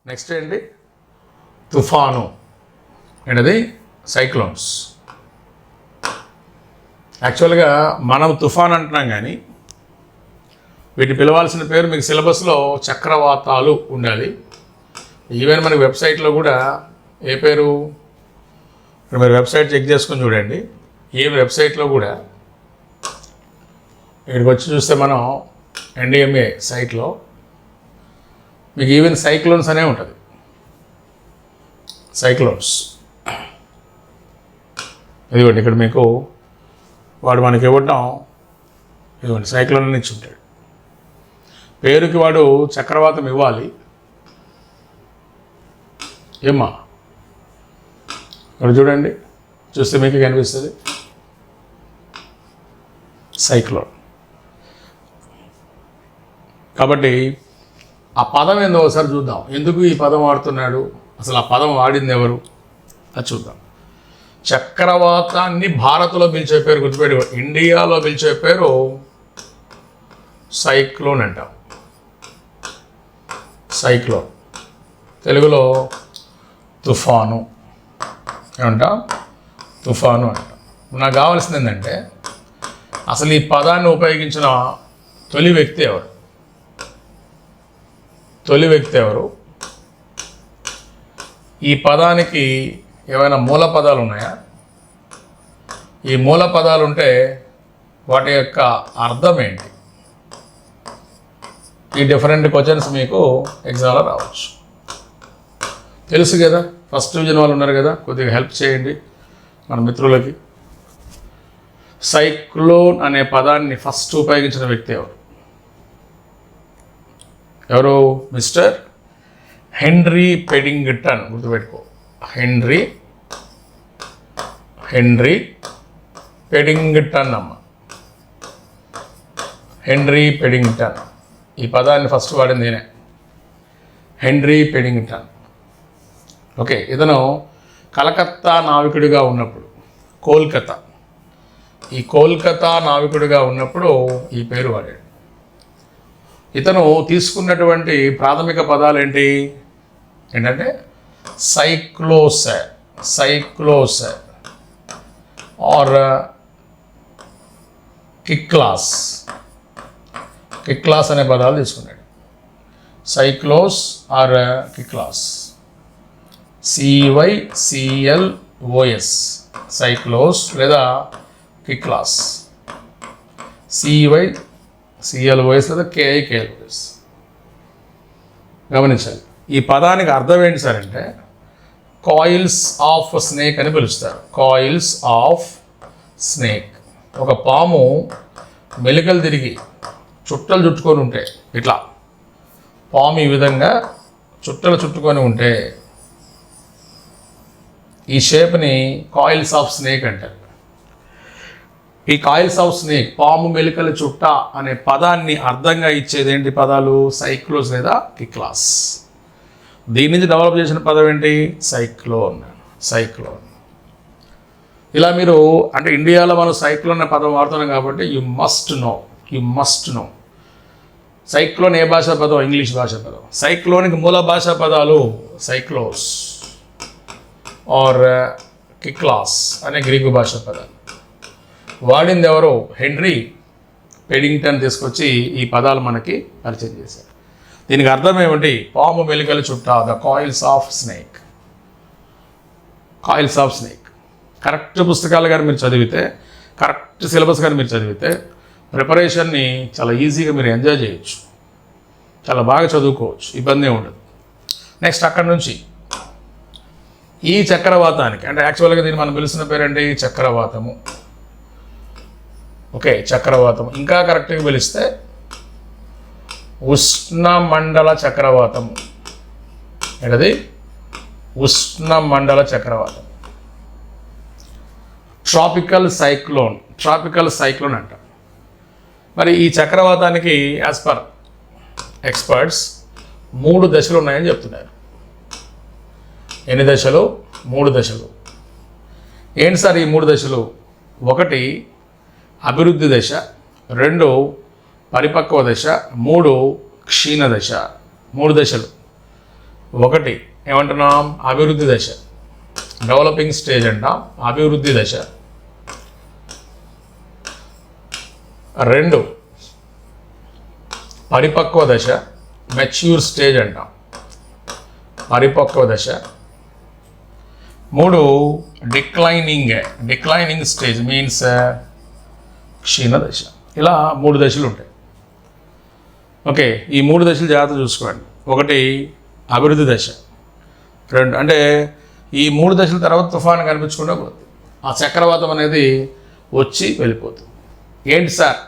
Next ఏంటి? తుఫాను. ఏంటది? సైక్లోన్స్. యాక్చువల్గా మనం తుఫాన్ అంటున్నాం, కానీ వీటిని పిలవాల్సిన పేరు మీకు సిలబస్లో చక్రవాతాలు ఉండాలి. ఈవెన్ మనకి వెబ్సైట్లో కూడా ఏ పేరు, ఇప్పుడు మీరు వెబ్సైట్ చెక్ చేసుకొని చూడండి. ఏ వెబ్సైట్లో కూడా ఇక్కడికి వచ్చి చూస్తే మనం ఎన్డిఎంఏ సైట్లో మీకు ఈవెన్ సైక్లోన్స్ అనే ఉంటుంది. సైక్లోన్స్ ఇదిగోండి, ఇక్కడ మీకు వాడు మనకి ఇవ్వటం, ఇదిగోండి సైక్లోన్ అని ఇచ్చి ఉంటాడు. పేరుకి వాడు చక్రవాతం ఇవ్వాలి. ఏమ్మా ఇక్కడ చూడండి, చూస్తే మీకు కనిపిస్తుంది సైక్లోన్. కాబట్టి ఆ పదం ఏందో ఒకసారి చూద్దాం. ఎందుకు ఈ పదం వాడుతున్నాడు, అసలు ఆ పదం వాడింది ఎవరు, అది చూద్దాం. చక్రవాతాన్ని భారత్లో పిలిచే పేరు గుర్తుపెట్టి, ఇండియాలో పిలిచే పేరు సైక్లోన్ అంటాం. సైక్లోన్ తెలుగులో తుఫాను ఏమంటాం? తుఫాను అంటాం. నాకు కావాల్సింది ఏంటంటే అసలు ఈ పదాన్ని ఉపయోగించిన తొలి వ్యక్తి ఎవరు? తొలి వ్యక్తి ఎవరు? ఈ పదానికి ఏమైనా మూల పదాలు ఉన్నాయా? ఈ మూల పదాలు ఉంటే వాటి యొక్క అర్థం ఏంటి? ఈ డిఫరెంట్ క్వశ్చన్స్ మీకు ఎగ్జామ్లో రావచ్చు. తెలుసు కదా, ఫస్ట్ డివిజన్ వాళ్ళు ఉన్నారు కదా, కొద్దిగా హెల్ప్ చేయండి మన మిత్రులకి. సైక్లోన్ అనే పదాన్ని ఫస్ట్ ఉపయోగించిన వ్యక్తి ఎవరు? ఎవరు? Mister Henry Piddington. గుర్తుపెట్టుకో, హెన్రీ పెడింగ్టన్ అమ్మ. Henry Piddington. ఈ పదాన్ని ఫస్ట్ వాడింది నేనే, హెన్రీ పెడింగ్టన్. ఓకే, ఇతను కలకత్తా నావికుడిగా ఉన్నప్పుడు, కోల్కతా నావికుడిగా ఉన్నప్పుడు ఈ పేరు వాడాడు. ఇతను తీసుకున్నటువంటి ప్రాథమిక పదాలు ఏంటంటే సైక్లోస్ ఆర్ కిక్లాస్ అనే పదాలు తీసుకున్నాడు. సైక్లోస్ ఆర్ కిక్లాస్, CYCLOS, సైక్లోస్ లేదా కిక్లాస్, CYCLOS లేదా KIKLOS. గమనించాలి. ఈ పదానికి అర్థం ఏంటి సార్ అంటే కాయిల్స్ ఆఫ్ స్నేక్ అని పిలుస్తారు. Coils of snake. ఒక పాము మెలికలు తిరిగి చుట్టలు చుట్టుకొని ఉంటే, ఇట్లా పాము ఈ విధంగా చుట్టలు చుట్టుకొని ఉంటే ఈ షేప్ని కాయిల్స్ ఆఫ్ స్నేక్ అంటారు. ఈ కాయిల్స్ ఆఫ్ స్నేక్, పాము మెలికల చుట్ట అనే పదాన్ని అర్థంగా ఇచ్చేది ఏంటి పదాలు? సైక్లోస్ లేదా కిక్లాస్. దీని నుంచి డెవలప్ చేసిన పదం ఏంటి? సైక్లోన్. ఇలా మీరు అంటే ఇండియాలో మనం సైక్లోన్ అనే పదం వాడుతున్నాం కాబట్టి యు మస్ట్ నో సైక్లోన్ ఏ భాషా పదం? ఇంగ్లీష్ భాషా పదం. సైక్లోన్కి మూల భాషా పదాలు సైక్లోస్ ఆర్ కిక్లాస్ అనే గ్రీకు భాషా పదాలు. వాడింది ఎవరో? హెన్రీ పెడింగ్టన్ తీసుకొచ్చి ఈ పదాలు మనకి పరిచయం చేశారు. దీనికి అర్థం ఏమిటి? పాము మెలికల చుట్ట, the coils of snake. Correct పుస్తకాలు కానీ మీరు చదివితే, కరెక్ట్ సిలబస్ కానీ మీరు చదివితే ప్రిపరేషన్ని చాలా ఈజీగా మీరు ఎంజాయ్ చేయొచ్చు, చాలా బాగా చదువుకోవచ్చు, ఇబ్బంది ఉండదు. నెక్స్ట్ అక్కడి నుంచి ఈ చక్రవాతానికి, అంటే యాక్చువల్గా దీన్ని మనం పిలిచిన పేరేంటి? చక్రవాతము. ఓకే, చక్రవాతం. ఇంకా కరెక్ట్గా పిలిస్తే ఉష్ణమండల చక్రవాతము. ఏంటది? ఉష్ణమండల చక్రవాతం. ట్రాపికల్ సైక్లోన్ అంట. మరి ఈ చక్రవాతానికి యాజ్ పర్ ఎక్స్పర్ట్స్ 3 దశలు ఉన్నాయని చెప్తున్నారు. ఎన్ని దశలు? 3 దశలు. ఏంటి సార్ ఈ 3 దశలు? 1 అభివృద్ధి దశ, 2 పరిపక్వ దశ, 3 క్షీణ దశ. 3 దశలు. ఒకటి ఏమంటున్నాం, అభివృద్ధి దశ, డెవలపింగ్ స్టేజ్ అంటాం, అభివృద్ధి దశ. 2 పరిపక్వ దశ, మెచ్యూర్ స్టేజ్ అంటాం, పరిపక్వ దశ. 3 డిక్లైనింగ్ స్టేజ్ మీన్స్ క్షీణ దశ. ఇలా 3 దశలు ఉంటాయి. ఓకే, ఈ 3 దశలు జాగ్రత్త చూసుకోండి. 1 అభివృద్ధి దశ, 2 అంటే ఈ 3 దశల తర్వాత తుఫాను కనిపించకుండా పోతుంది, ఆ చక్రవాతం అనేది వచ్చి వెళ్ళిపోతుంది. ఏంటి సార్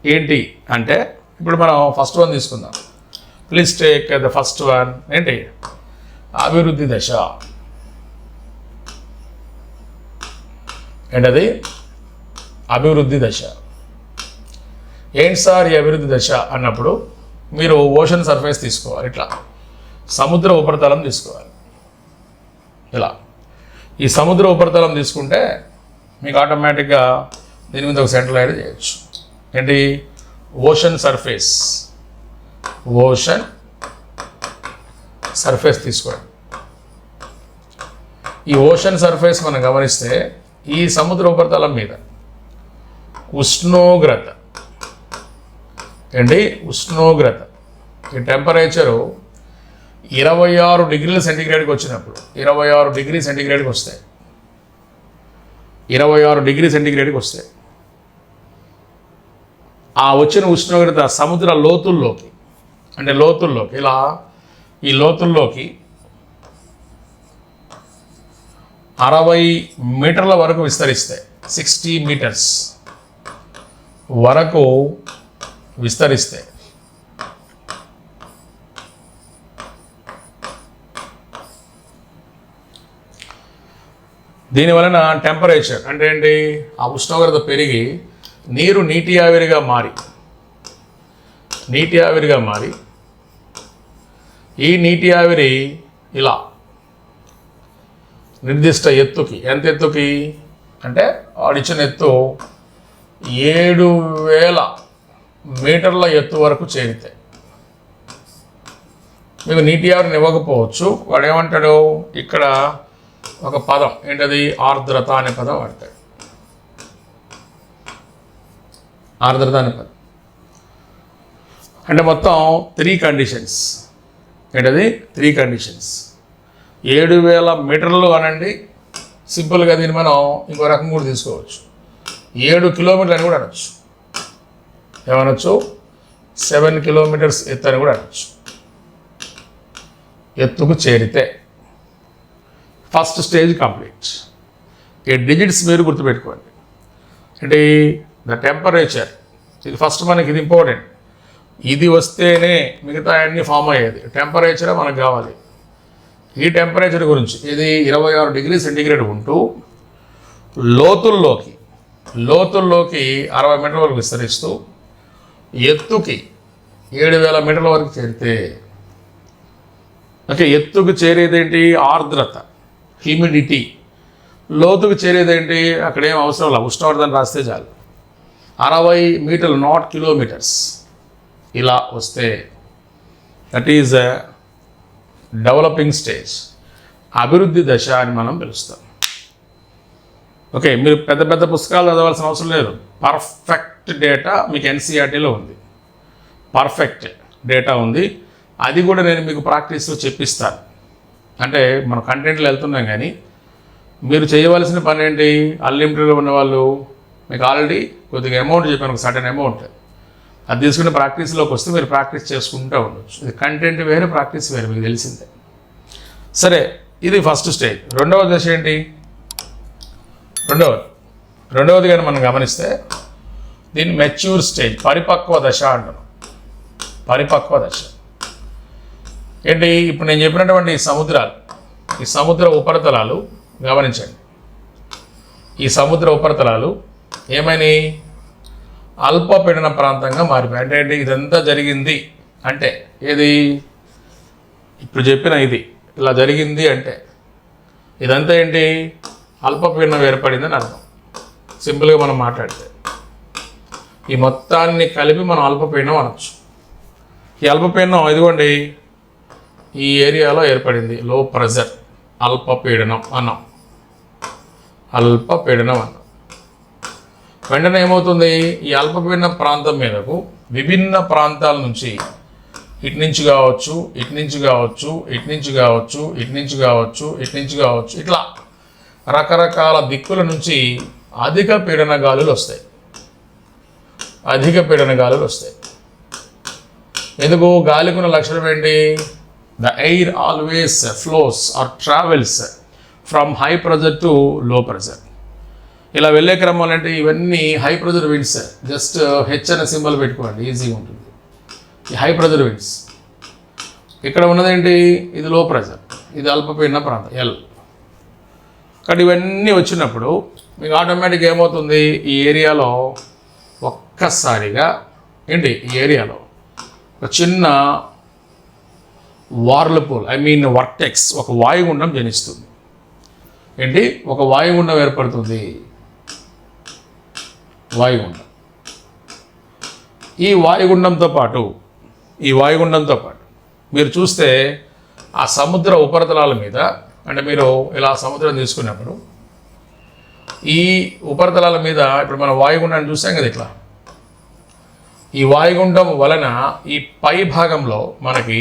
ఏంటి అంటే, ఇప్పుడు మనం ఫస్ట్ వన్ తీసుకుందాం. Please take the first one. ఏంటి, అభివృద్ధి దశ. ఏంటది, అభివృద్ధి దశ. ఏంటి సార్ ఈ అభివృద్ధి దశ అన్నప్పుడు మీరు ఓషన్ సర్ఫేస్ తీసుకోవాలి, ఇట్లా సముద్ర ఉపరితలం తీసుకోవాలి. ఇలా ఈ సముద్ర ఉపరితలం తీసుకుంటే మీకు ఆటోమేటిక్గా దీని మీద ఒక సెంట్రల్ ఐడియా చేయొచ్చు. ఏంటి, ఓషన్ సర్ఫేస్. ఓషన్ సర్ఫేస్ తీసుకోండి. ఈ ఓషన్ సర్ఫేస్ మనం గమనిస్తే ఈ సముద్ర ఉపరితలం మీద ఉష్ణోగ్రత, ఏంటి, ఉష్ణోగ్రత, ఈ టెంపరేచరు 26 డిగ్రీల సెంటీగ్రేడ్కి వచ్చినప్పుడు, 26 డిగ్రీ సెంటీగ్రేడ్కి వస్తాయి, 26 డిగ్రీ సెంటీగ్రేడ్కి వస్తాయి. ఆ వచ్చిన ఉష్ణోగ్రత సముద్ర లోతుల్లోకి, అంటే లోతుల్లోకి, ఇలా ఈ లోతుల్లోకి 60 మీటర్ల వరకు విస్తరిస్తాయి. 60 మీటర్స్ వరకు విస్తరిస్తాయి. దీనివలన టెంపరేచర్ అంటే ఏంటి, ఆ ఉష్ణోగ్రత పెరిగి నీరు నీటి ఆవిరిగా మారి ఈ నీటి ఆవిరి ఇలా నిర్దిష్ట ఎత్తుకి, ఎంత ఎత్తుకి అంటే ఆడిచ్చిన ఎత్తు 7000 మీటర్ల ఎత్తు వరకు చేరితే, మీకు నీటి ఆవిరిని ఇవ్వకపోవచ్చు. వాడు ఏమంటాడు, ఇక్కడ ఒక పదం ఏంటది, ఆర్ద్రత అనే పదం వాడతాడు. ఆర్ద్రత అనే పదం అంటే మొత్తం 3 కండిషన్స్. ఏంటది, 3 కండిషన్స్. 7000 మీటర్లు అనండి, సింపుల్గా దీన్ని మనం ఇంకో రకం కూడా తీసుకోవచ్చు. 7 కిలోమీటర్లు అని కూడా అనొచ్చు. ఏమనొచ్చు, 7 కిలోమీటర్స్ ఎత్తు అని కూడా అనొచ్చు. ఎత్తుకు చేరితే ఫస్ట్ స్టేజ్ కంప్లీట్. ఈ డిజిట్స్ మీరు గుర్తుపెట్టుకోండి. అంటే ద టెంపరేచర్, ఇది ఫస్ట్ మనకి ఇది ఇంపార్టెంట్. ఇది వస్తేనే మిగతా అన్నీ ఫామ్ అయ్యేది. టెంపరేచర్ మనకు కావాలి. ఈ టెంపరేచర్ గురించి ఇది 26 డిగ్రీ సెంటీగ్రేడ్ ఉంటూ లోతుల్లోకి 60 మీటర్ల వరకు విస్తరిస్తూ ఎత్తుకి 7000 మీటర్ల వరకు చేరితే, ఓకే, ఎత్తుకు చేరేదేంటి, ఆర్ద్రత, హ్యూమిడిటీ. లోతుకు చేరేదేంటి, అక్కడేం అవసరం లేదు, ఉష్ణోగ్రతను రాస్తే చాలు. 60 మీటర్లు, నాట్ కిలోమీటర్స్, ఇలా వస్తే దట్ ఈజ్ డెవలపింగ్ స్టేజ్, అభివృద్ధి దశ అని మనం పిలుస్తాం. ఓకే, మీరు పెద్ద పెద్ద పుస్తకాలు చదవాల్సిన అవసరం లేదు. పర్ఫెక్ట్ డేటా మీకు ఎన్సీఆర్టీలో ఉంది, పర్ఫెక్ట్ డేటా ఉంది. అది కూడా నేను మీకు ప్రాక్టీస్లో చెప్పిస్తాను. అంటే మనం కంటెంట్లో వెళ్తున్నాం, కానీ మీరు చేయవలసిన పని ఏంటి, అన్లిమిటెడ్గా ఉన్న వాళ్ళు మీకు ఆల్రెడీ కొద్దిగా అమౌంట్ చెప్పాను, ఒక సర్టెన్ అమౌంట్, అది తీసుకుని ప్రాక్టీస్లోకి వస్తే మీరు ప్రాక్టీస్ చేసుకుంటూ ఉండొచ్చు. ఇది కంటెంట్ వేరే, ప్రాక్టీస్ వేరే, మీకు తెలిసిందే. సరే, ఇది ఫస్ట్ స్టేజ్. రెండవ దశ ఏంటి, రెండవది కానీ మనం గమనిస్తే దీన్ని మెచ్యూర్ స్టేజ్, పరిపక్వ దశ అంటారు. పరిపక్వ దశ ఏంటి, ఇప్పుడు నేను చెప్పినటువంటి ఈ సముద్ర ఉపరితలాలు గమనించండి. ఈ సముద్ర ఉపరితలాలు ఏమైనా అల్పపీడన ప్రాంతంగా మారిపోయాయి. అంటే ఏంటి, ఇదంతా జరిగింది అంటే ఏది, ఇప్పుడు చెప్పిన ఇది ఇలా జరిగింది అంటే ఇదంతా ఏంటి, అల్పపీడనం ఏర్పడిందని అర్థం. సింపుల్గా మనం మాట్లాడితే ఈ మొత్తాన్ని కలిపి మనం అల్పపీడనం అనొచ్చు. ఈ అల్పపీడనం ఇదిగోండి, ఈ ఏరియాలో ఏర్పడింది లో ప్రెజర్, అల్పపీడనం అన్నాం. అల్పపీడనం అన్నాం. వెంటనే ఏమవుతుంది, ఈ అల్పపీడన ప్రాంతం మీదకు విభిన్న ప్రాంతాల నుంచి ఇటు నుంచి కావచ్చు, ఇటు నుంచి కావచ్చు, ఇటు నుంచి కావచ్చు, ఇటు నుంచి కావచ్చు, ఇటు నుంచి కావచ్చు, ఇట్లా రకరకాల దిక్కుల నుంచి అధిక పీడన గాలులు వస్తాయి. అధిక పీడన గాలులు వస్తాయి. ఎందుకు? గాలికున్న లక్షణం ఏంటి? The air always flows or travels from high pressure to low pressure. ఇలా వెళ్ళే క్రమంలో అంటే ఇవన్నీ high pressure winds. Just H అనే సింబల్ పెట్టుకోండి, ఈజీగా ఉంటుంది. ఈ హై ప్రెజర్ విండ్స్. ఇక్కడ ఉన్నదేంటి? ఇది లో ప్రెజర్, ఇది అల్పపీడన ప్రాంతం ఎల్. కాబట్టి ఇవన్నీ వచ్చినప్పుడు మీకు ఆటోమేటిక్గా ఏమవుతుంది, ఈ ఏరియాలో ఒక్కసారిగా ఏంటి, ఈ ఏరియాలో ఒక చిన్న వార్లపూల్, వర్టెక్స్, ఒక వాయుగుండం జనిస్తుంది. ఏంటి? ఒక వాయుగుండం ఏర్పడుతుంది. వాయుగుండం. ఈ వాయుగుండంతో పాటు మీరు చూస్తే ఆ సముద్ర ఉపరితలాల మీద, అంటే మీరు ఇలా సముద్రం తీసుకున్నప్పుడు ఈ ఉపరితలాల మీద ఇప్పుడు మనం వాయుగుండాన్ని చూసాం కదా, ఇట్లా ఈ వాయుగుండం వలన ఈ పై భాగంలో మనకి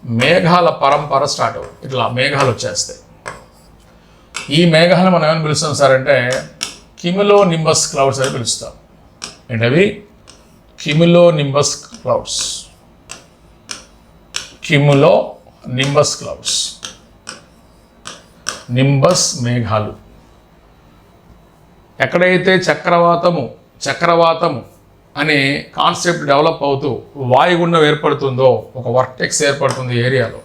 మేఘాల పరంపర స్టార్ట్ అవుతుంది. ఇట్లా మేఘాలు వచ్చేస్తాయి. ఈ మేఘాలు మనం ఏమని పిలుస్తాం సార్ అంటే క్యూములో నింబస్ క్లౌడ్స్ అని పిలుస్తాం. ఏంటవి? Cumulonimbus clouds. Cumulonimbus clouds, nimbus మేఘాలు. ఎక్కడైతే చక్రవాతము అనే కాన్సెప్ట్ డెవలప్ అవుతూ వాయుగుండం ఏర్పడుతుందో, ఒక వర్టెక్స్ ఏర్పడుతుంది ఏరియాలో.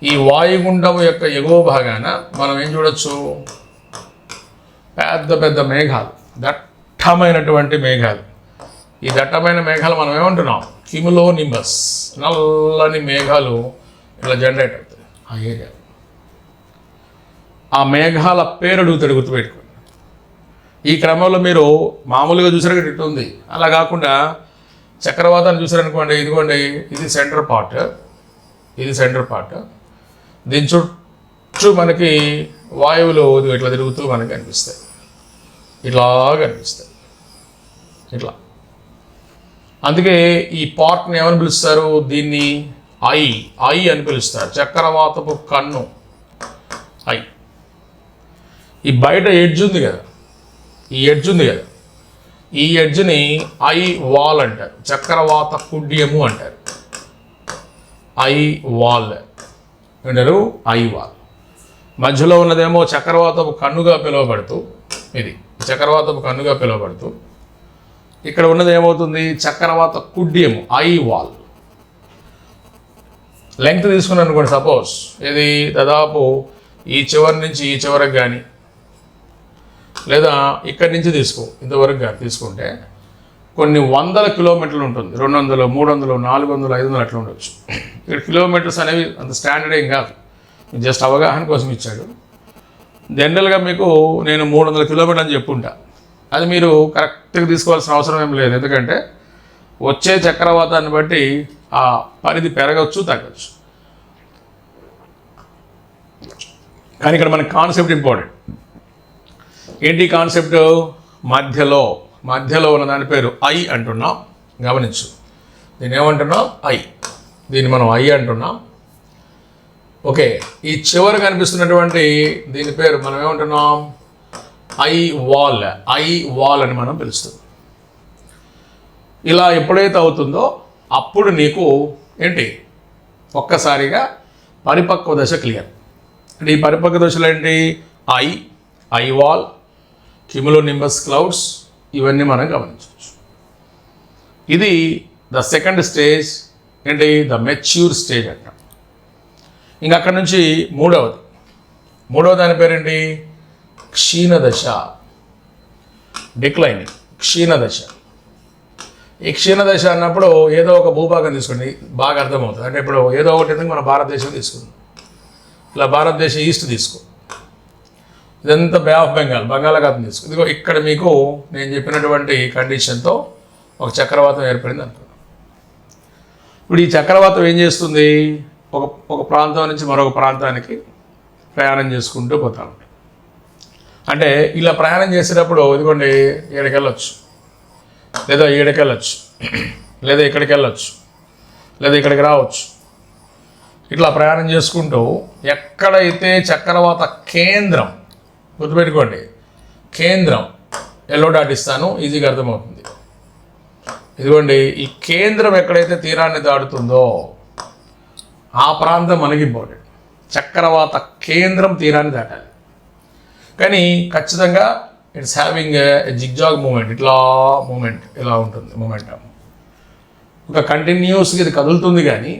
ఈ వాయుగుండం యొక్క ఎగువ భాగాన మనం ఏం చూడొచ్చు? పెద్ద పెద్ద మేఘాలు, దట్టమైనటువంటి మేఘాలు. ఈ దట్టమైన మేఘాలు మనం ఏమంటున్నాం? క్యూములో నింబస్. నల్లని మేఘాలు ఇలా జనరేట్ అవుతాయి ఆ ఏరియా. ఆ మేఘాల పేరు అడుగుతాడు, గుర్తుపెట్టుకోండి. ఈ క్రమంలో మీరు మామూలుగా చూసారు ఇటు ఉంది, అలా కాకుండా చక్రవాతాన్ని చూసారనుకోండి, ఇదిగోండి ఇది సెంటర్ పార్ట్, ఇది సెంటర్ పార్ట్. దీని చుట్టూ మనకి వాయువులు ఇట్లా తిరుగుతూ మనకి అనిపిస్తాయి, ఇట్లా కనిపిస్తాయి, ఇట్లా. అందుకే ఈ పార్ట్ని ఏమని పిలుస్తారు? దీన్ని ఐ అని పిలుస్తారు. చక్రవాతపు కన్ను ఐ. ఈ బయట ఎడ్జ్ ఉంది కదా, ఈ ఎడ్జ్ని ఐ వాల్ అంటారు, చక్రవాత కుడ్యము అంటారు. ఐ వాల్ అంటారు, ఐ వాల్. మధ్యలో ఉన్నదేమో చక్రవాతపు కన్నుగా పిలువబడుతూ, ఇది చక్రవాతపు కన్నుగా పిలువబడుతూ, ఇక్కడ ఉన్నది ఏమవుతుంది? చక్రవాత కుడ్యము, ఐ వాల్. లెంగ్త్ తీసుకున్నాను అనుకోండి, సపోజ్ ఇది దాదాపు ఈ చివరి నుంచి ఈ చివరికి కానీ, లేదా ఇక్కడి నుంచి ఇంతవరకు కానీ తీసుకుంటే కొన్ని వందల కిలోమీటర్లు ఉంటుంది. 200, 300, 400, 500 అట్లా ఉండొచ్చు. ఇక్కడ కిలోమీటర్స్ అనేవి అంత స్టాండర్డ్ ఏం కాదు, జస్ట్ అవగాహన కోసం ఇచ్చాడు. జనరల్గా మీకు నేను 300 కిలోమీటర్లు అని చెప్పుంటా. అది మీరు కరెక్ట్గా తీసుకోవాల్సిన అవసరం ఏం లేదు, ఎందుకంటే వచ్చే చక్రవాతాన్ని బట్టి ఆ పరిధి పెరగచ్చు, తగ్గచ్చు. కానీ ఇక్కడ మన కాన్సెప్ట్ ఇంపార్టెంట్. ఏంటి కాన్సెప్ట్? మధ్యలో ఉన్న దాని పేరు ఐ అంటున్నాం. గమనించు, దీన్ని ఏమంటున్నాం? ఐ. దీన్ని మనం ఐ అంటున్నాం. ఓకే, ఈ చివరి కనిపిస్తున్నటువంటి దీని పేరు మనం ఏమంటున్నాం? ఐ వాల్ అని మనం పిలుస్తాం. ఇలా ఎప్పుడైతే అవుతుందో అప్పుడు నీకు ఏంటి, ఒక్కసారిగా పరిపక్వ దశ క్లియర్. అంటే ఈ పరిపక్వ దశలు ఏంటి? ఐ వాల్, క్యూములో నింబస్ క్లౌడ్స్, ఇవన్నీ మనం గమనించవచ్చు. ఇది ద సెకండ్ స్టేజ్. ఏంటి? ద మెచ్యూర్ స్టేజ్ అంటాం. ఇంకా అక్కడి నుంచి మూడవ దాని పేరేంటి? క్షీణదశ, డిక్లైనింగ్, క్షీణదశ. ఈ క్షీణదశ అన్నప్పుడు ఏదో ఒక భూభాగం తీసుకోండి, బాగా అర్థమవుతుంది. అంటే ఇప్పుడు ఏదో ఒకటి మన భారతదేశం తీసుకుందాం. ఇలా భారతదేశం ఈస్ట్ తీసుకో, ఇదంతా బే ఆఫ్ బెంగాల్, బంగాళాఖాతం తీసుకో. ఇదిగో ఇక్కడ మీకు నేను చెప్పినటువంటి కండిషన్తో ఒక చక్రవాతం ఏర్పడింది అనుకున్నాం. ఇప్పుడు ఈ చక్రవాతం ఏం చేస్తుంది? ఒక ఒక ప్రాంతం నుంచి మరొక ప్రాంతానికి ప్రయాణం చేసుకుంటూ పోతా ఉంటాయి. అంటే ఇలా ప్రయాణం చేసేటప్పుడు ఇదిగోండి ఏడుకి వెళ్ళొచ్చు, లేదా ఏడుకి వెళ్ళొచ్చు, లేదా ఇక్కడికి వెళ్ళొచ్చు, లేదా ఇక్కడికి రావచ్చు. ఇట్లా ప్రయాణం చేసుకుంటూ ఎక్కడైతే చక్రవాత కేంద్రం, గుర్తుపెట్టుకోండి, కేంద్రం ఎల్లో డాట్ ఇస్తాను, ఈజీగా అర్థమవుతుంది. ఇదిగోండి ఈ కేంద్రం ఎక్కడైతే తీరాన్ని దాటుతుందో ఆ ప్రాంతం మనకి ఇంపార్టెంట్. చక్రవాత కేంద్రం తీరాన్ని దాటాలి. కానీ ఖచ్చితంగా it's having a zigzag movement, ఇట్లా మూమెంట్ ఇలా ఉంటుంది. మూమెంటం ఒక కంటిన్యూస్గా ఇది కదులుతుంది, కానీ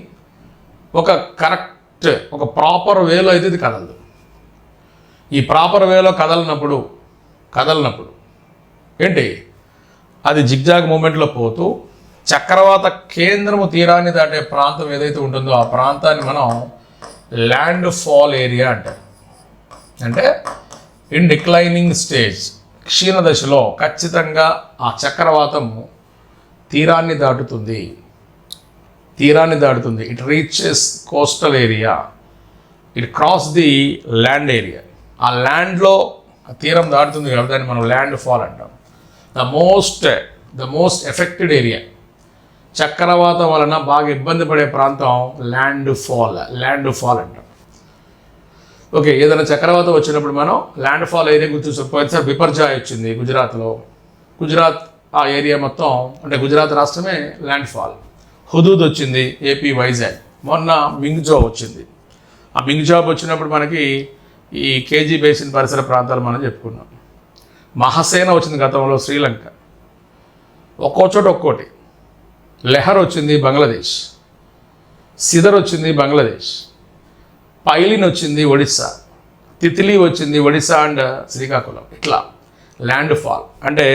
ఒక కరెక్ట్ ఒక ప్రాపర్ వేలో అయితే ఇది కదలదు. ఈ ప్రాపర్ వేలో కదలనప్పుడు ఏంటి, అది జిగ్జాగ్ మూమెంట్లో పోతూ చక్రవాత కేంద్రము తీరాన్ని దాటే ప్రాంతం ఏదైతే ఉంటుందో ఆ ప్రాంతాన్ని మనం ల్యాండ్ ఫాల్ ఏరియా అంటారు. అంటే ఇన్ డిక్లైనింగ్ స్టేజ్, క్షీణ దశలో ఖచ్చితంగా ఆ చక్రవాతము తీరాన్ని దాటుతుంది. It reaches coastal area, it cross the land area. ఆ ల్యాండ్లో తీరం దాటుతుంది కాబట్టి దాన్ని మనం ల్యాండ్ ఫాల్ అంటాం. ద మోస్ట్ ఎఫెక్టెడ్ ఏరియా, చక్రవాతం వలన బాగా ఇబ్బంది పడే ప్రాంతం ల్యాండ్ ఫాల్ అంటాం. ఓకే, ఏదైనా చక్రవాతం వచ్చినప్పుడు మనం ల్యాండ్ ఫాల్ ఏరియా గుర్తుంచుకోవచ్చు. బిపర్జాయ్ వచ్చింది గుజరాత్ ఆ ఏరియా మొత్తం, అంటే గుజరాత్ రాష్ట్రమే ల్యాండ్ ఫాల్. హుదూద్ వచ్చింది ఏపీ వైజాగ్. మొన్న మింగ్జాబ్ వచ్చింది. ఆ మింగ్జాబ్ వచ్చినప్పుడు మనకి ఈ కేజీ బేసిన్ పరిసర ప్రాంతాలు మనం చెప్పుకున్నాం. మహాసేన వచ్చింది గతంలో శ్రీలంక. ఒక్కో చోట ఒక్కోటి. లెహర్ వచ్చింది బంగ్లాదేశ్, సిదర్ వచ్చింది బంగ్లాదేశ్, పైలిన్ వచ్చింది ఒడిస్సా, తిత్లీ వచ్చింది ఒడిస్సా అండ్ శ్రీకాకుళం. ఇట్లా ల్యాండ్ ఫాల్ అంటే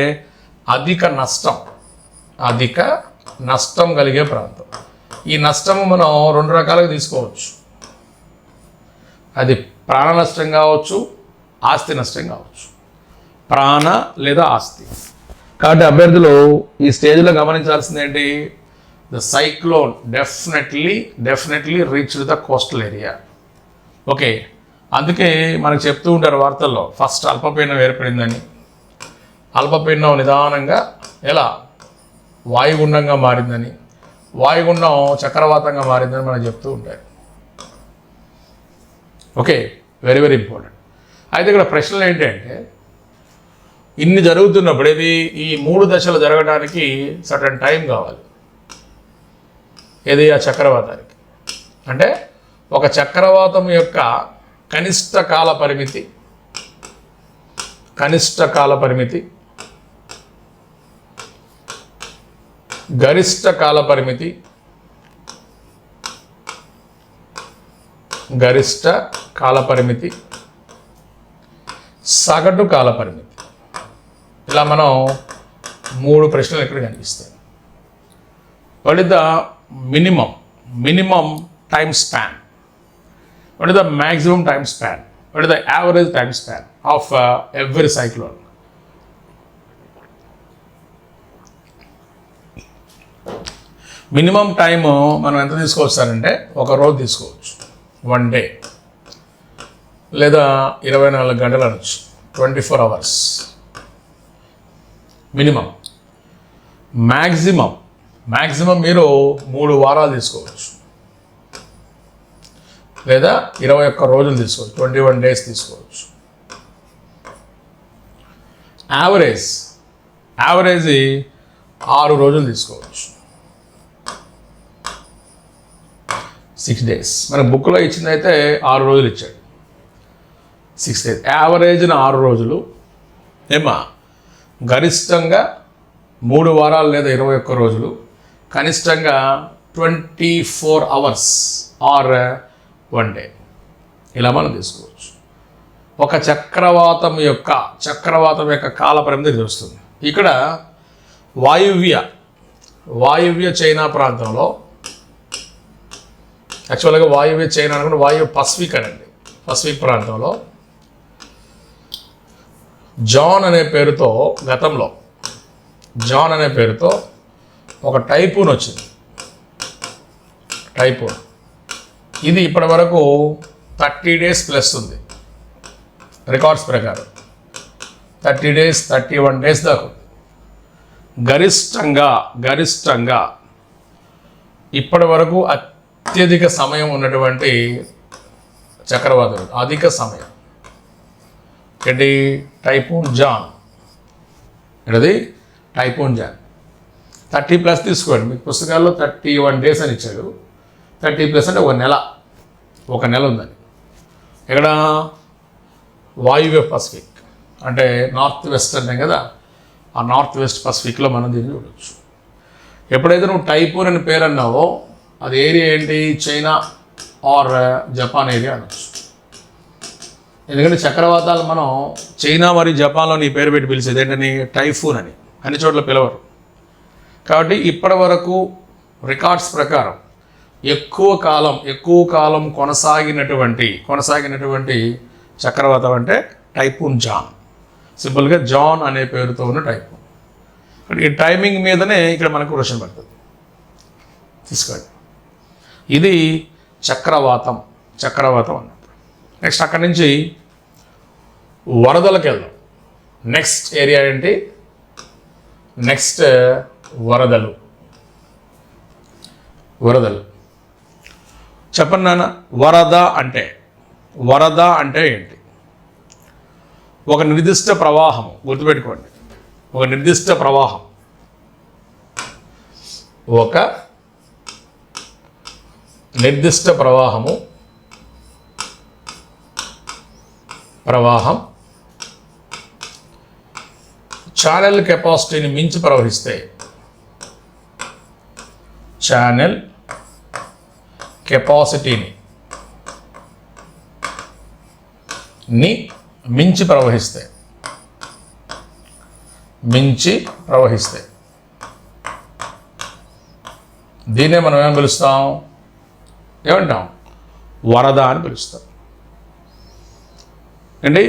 అధిక నష్టం కలిగే ప్రాంతం. ఈ నష్టము మనం రెండు రకాలుగా తీసుకోవచ్చు. అది ప్రాణ నష్టం కావచ్చు, ఆస్తి నష్టం కావచ్చు. ప్రాణ లేదా ఆస్తి. కాబట్టి అభ్యర్థులు ఈ స్టేజ్లో గమనించాల్సింది ఏంటి, the cyclone definitely reach the coastal area. Okay, అందుకే మనకు చెప్తూ ఉంటారు వార్తల్లో, ఫస్ట్ అల్పపీడనం ఏర్పడిందని. అల్పపీడనం నిదానంగా ఎలా వాయుగుండంగా మారిందని, వాయుగుండం చక్రవాతంగా మారిందని మనకు చెప్తూ ఉంటారు. Okay, very very important. అయితే ఇక్కడ ప్రశ్నలు ఏంటంటే, ఇన్ని జరుగుతున్నప్పుడు ఇది ఈ 3 దశలు జరగడానికి సర్టన్ టైం కావాలి. ఏది ఆ చక్రవాతానికి అంటే ఒక చక్రవాతం యొక్క కనిష్ట కాల పరిమితి, గరిష్ట కాల పరిమితి, సగటు కాల పరిమితి. ఇలా మనం 3 ప్రశ్నలు ఇక్కడ కనిపిస్తాయి. What is the minimum time span, what is the maximum time span, what is the average time span of every cyclone. Minimum time మనం ఎంత తీసుకోవచ్చానంటే ఒక రోజు తీసుకోవచ్చు, 1 డే, లేదా 24 గంటలు అనొచ్చు, 24 hours మినిమం. మ్యాక్సిమం మీరు 3 వారాలు తీసుకోవచ్చు, లేదా 21 రోజులు తీసుకోవచ్చు, 21 days తీసుకోవచ్చు. యావరేజ్ 6 రోజులు తీసుకోవచ్చు, 6 days. మన బుక్లో ఇచ్చిందైతే 6 రోజులు ఇచ్చాడు, 6 days. యావరేజ్న 6 రోజులు ఏమా, గరిష్టంగా 3 వారాలు లేదా 21 రోజులు, కనిష్టంగా 24 hours ఆర్ 1 day. ఇలా మనం తీసుకోవచ్చు. ఒక చక్రవాతం యొక్క కాల పరిమితి తెలుస్తుంది. ఇక్కడ వాయువ్య చైనా ప్రాంతంలో, యాక్చువల్గా వాయువ్య చైనా అనుకుంటే వాయువ్య పసిఫిక్ అనండి, పసిఫిక్ ప్రాంతంలో జాన్ అనే పేరుతో ఒక టైఫూన్ వచ్చింది. ఇది ఇప్పటి వరకు 30 days ప్లస్ ఉంది రికార్డ్స్ ప్రకారం. 30 days 31 days దాకా ఉంది. గరిష్టంగా ఇప్పటి వరకు అత్యధిక సమయం ఉన్నటువంటి చక్రవాతం, అధిక సమయం ఏంటి? టైఫూన్ జాన్. ఇది టైఫూన్ జాన్ 30+ తీసుకోండి. మీకు పుస్తకాల్లో 31 days అని ఇచ్చాడు. 30+ అంటే ఒక నెల ఉందని. ఇక్కడ వాయువ్య పసిఫిక్ అంటే నార్త్ వెస్ట్ అన్నాం కదా, ఆ నార్త్ వెస్ట్ పసిఫిక్లో మనం దీన్ని చూడవచ్చు. ఎప్పుడైతే నువ్వు టైఫూన్ అని పేరు అన్నావో అది ఏరియా ఏంటి? చైనా ఆర్ జపాన్ ఏరియా అనొచ్చు. ఎందుకంటే చక్రవాతాలు మనం చైనా మరియు జపాన్లో నీ పేరు పెట్టి పిలిచేది ఏంటని? టైఫూన్ అని. అన్ని చోట్ల పిలవరు. కాబట్టి ఇప్పటి వరకు రికార్డ్స్ ప్రకారం ఎక్కువ కాలం కొనసాగినటువంటి చక్రవాతం అంటే టైఫూన్ జాన్. సింపుల్గా జాన్ అనే పేరుతో ఉన్న టైఫూన్. ఈ టైమింగ్ మీదనే ఇక్కడ మనకు క్వశ్చన్ పడుతుంది. తీసుకోండి. ఇది చక్రవాతం అన్నప్పుడు. నెక్స్ట్ అక్కడి నుంచి వరదలకు వెళ్దాం. నెక్స్ట్ ఏరియా ఏంటి? నెక్స్ట్ వరదలు. చెప్పండి నాన్న, వరద అంటే ఏంటి? ఒక నిర్దిష్ట ప్రవాహం, గుర్తుపెట్టుకోండి. ఒక నిర్దిష్ట ప్రవాహం ఛానల్ కెపాసిటీని మించి ప్రవహిస్తే, ఛానల్ కెపాసిటీని మించి ప్రవహిస్తే దీన్నే మనం ఏమని పిలుస్తాం? ఏమంటాం? వరద అని పిలుస్తాం. అంటే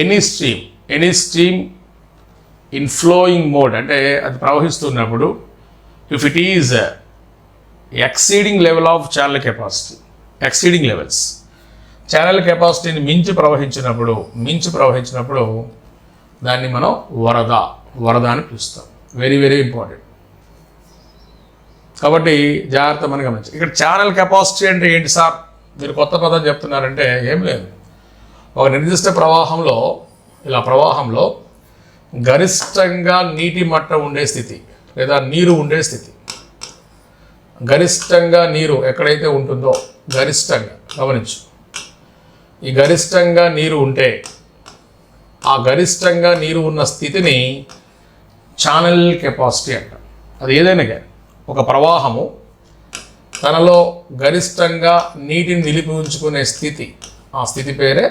any stream in flowing mode, అంటే అది ప్రవహిస్తున్నప్పుడు if it is exceeding level of channel capacity, exceeding levels, channel కెపాసిటీని మించి ప్రవహించినప్పుడు దాన్ని మనం వరద అని పిలుస్తాం. Very very important. కాబట్టి జాగ్రత్త మనం గమనించాలి. ఇక్కడ ఛానల్ కెపాసిటీ అంటే ఏంటి సార్? మీరు కొత్త పదం చెప్తున్నారంటే ఏం లేదు. ఒక నిర్దిష్ట ప్రవాహంలో గరిష్టంగా నీటి మట్టం ఉండే స్థితి లేదా నీరు ఉండే స్థితి. గరిష్టంగా నీరు ఎక్కడైతే ఉంటుందో, గరిష్టంగా గమనించు, ఈ గరిష్టంగా నీరు ఉంటే ఆ గరిష్టంగా నీరు ఉన్న స్థితిని ఛానల్ కెపాసిటీ అంటాం. అది ఏదైనా కానీ ఒక ప్రవాహము తనలో గరిష్టంగా నీటిని నిలిపి ఉంచుకునే స్థితి, ఆ స్థితి పేరే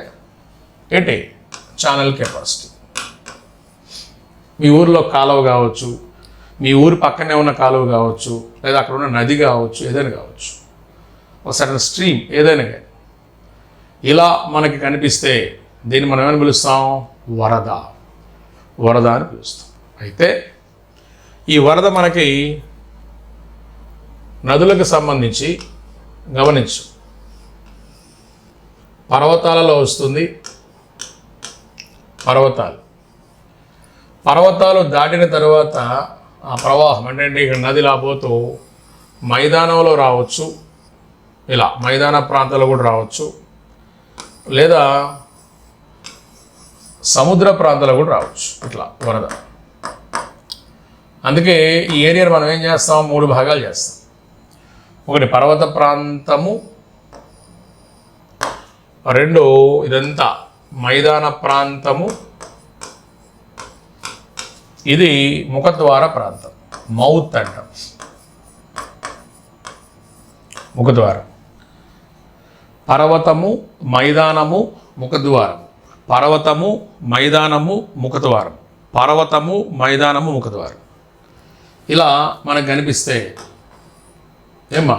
ఏంటి? Channel capacity. మీ ఊరిలో కాలువ కావచ్చు, మీ ఊరి పక్కనే ఉన్న కాలువ కావచ్చు, లేదా అక్కడ ఉన్న నది కావచ్చు, ఏదైనా కావచ్చు, ఒక సడన్ స్ట్రీమ్ ఏదైనా కానీ ఇలా మనకి కనిపిస్తే దీన్ని మనం ఏమని పిలుస్తాం? వరద అని పిలుస్తాం. అయితే ఈ వరద మనకి నదులకు సంబంధించి గమనించు, పర్వతాలలో వస్తుంది. పర్వతాలు దాటిన తర్వాత ఆ ప్రవాహం అంటే ఇక్కడ నదిలా పోతూ మైదానంలో రావచ్చు, ఇలా మైదాన ప్రాంతాల్లో కూడా రావచ్చు, లేదా సముద్ర ప్రాంతాల్లో కూడా రావచ్చు ఇట్లా వరద. అందుకే ఈ ఏరియాను మనం ఏం చేస్తాం? 3 భాగాలు చేస్తాం. ఒకటి పర్వత ప్రాంతము, 2 ఇదంతా మైదాన ప్రాంతము, ఇది ముఖద్వార ప్రాంతం, మౌత్ అంటాం. ముఖద్వారం. పర్వతము, మైదానము, ముఖద్వారం. పర్వతము, మైదానము, ముఖద్వారం. పర్వతము, మైదానము, ముఖద్వారం. ఇలా మనకు కనిపిస్తే ఏమ్మా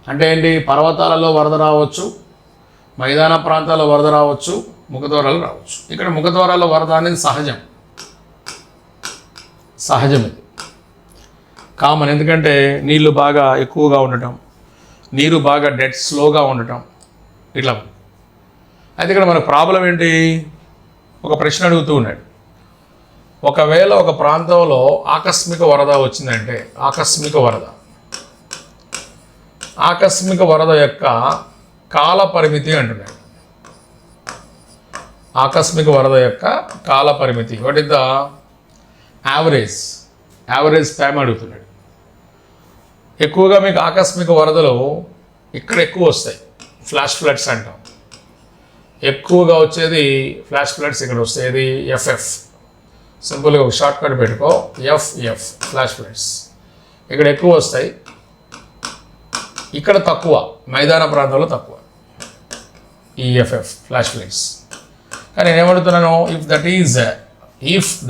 అంటే ఏంటి? పర్వతాలలో వరద రావచ్చు, మైదాన ప్రాంతాల్లో వరద రావచ్చు, ముఖద్వారాలు రావచ్చు. ఇక్కడ ముఖద్వారాల్లో వరద అనేది సహజం, ఇది కామన్. ఎందుకంటే నీళ్లు బాగా ఎక్కువగా ఉండటం, నీరు బాగా డెడ్ స్లోగా ఉండటం ఇట్లా. అయితే ఇక్కడ మన ప్రాబ్లం ఏంటి? ఒక ప్రశ్న అడుగుతూ ఉన్నాడు. ఒకవేళ ఒక ప్రాంతంలో ఆకస్మిక వరద వచ్చిందంటే, ఆకస్మిక వరద యొక్క కాల పరిమితి అంటున్నాడు. ఆకస్మిక వరద యొక్క కాల పరిమితి, what is the average time అడుగుతున్నాడు. ఎక్కువగా మీకు ఆకస్మిక వరదలు ఇక్కడ ఎక్కువ వస్తాయి, ఫ్లాష్ ఫ్లడ్స్ అంటాం. ఎక్కువగా వచ్చేది ఫ్లాష్ ఫ్లడ్స్ ఇక్కడ వస్తాయి. ఇది ఎఫ్ఎఫ్, సింపుల్గా ఒక షార్ట్ కట్ పెట్టుకో, ఎఫ్ఎఫ్ ఫ్లాష్ ఫ్లడ్స్ ఇక్కడ ఎక్కువ వస్తాయి. ఇక్కడ తక్కువ, మైదాన ప్రాంతంలో తక్కువ ఈ ఎఫ్ఎఫ్ ఫ్లాష్ ఫ్లడ్స్. కానీ నేను ఏమడుగుతున్నాను, if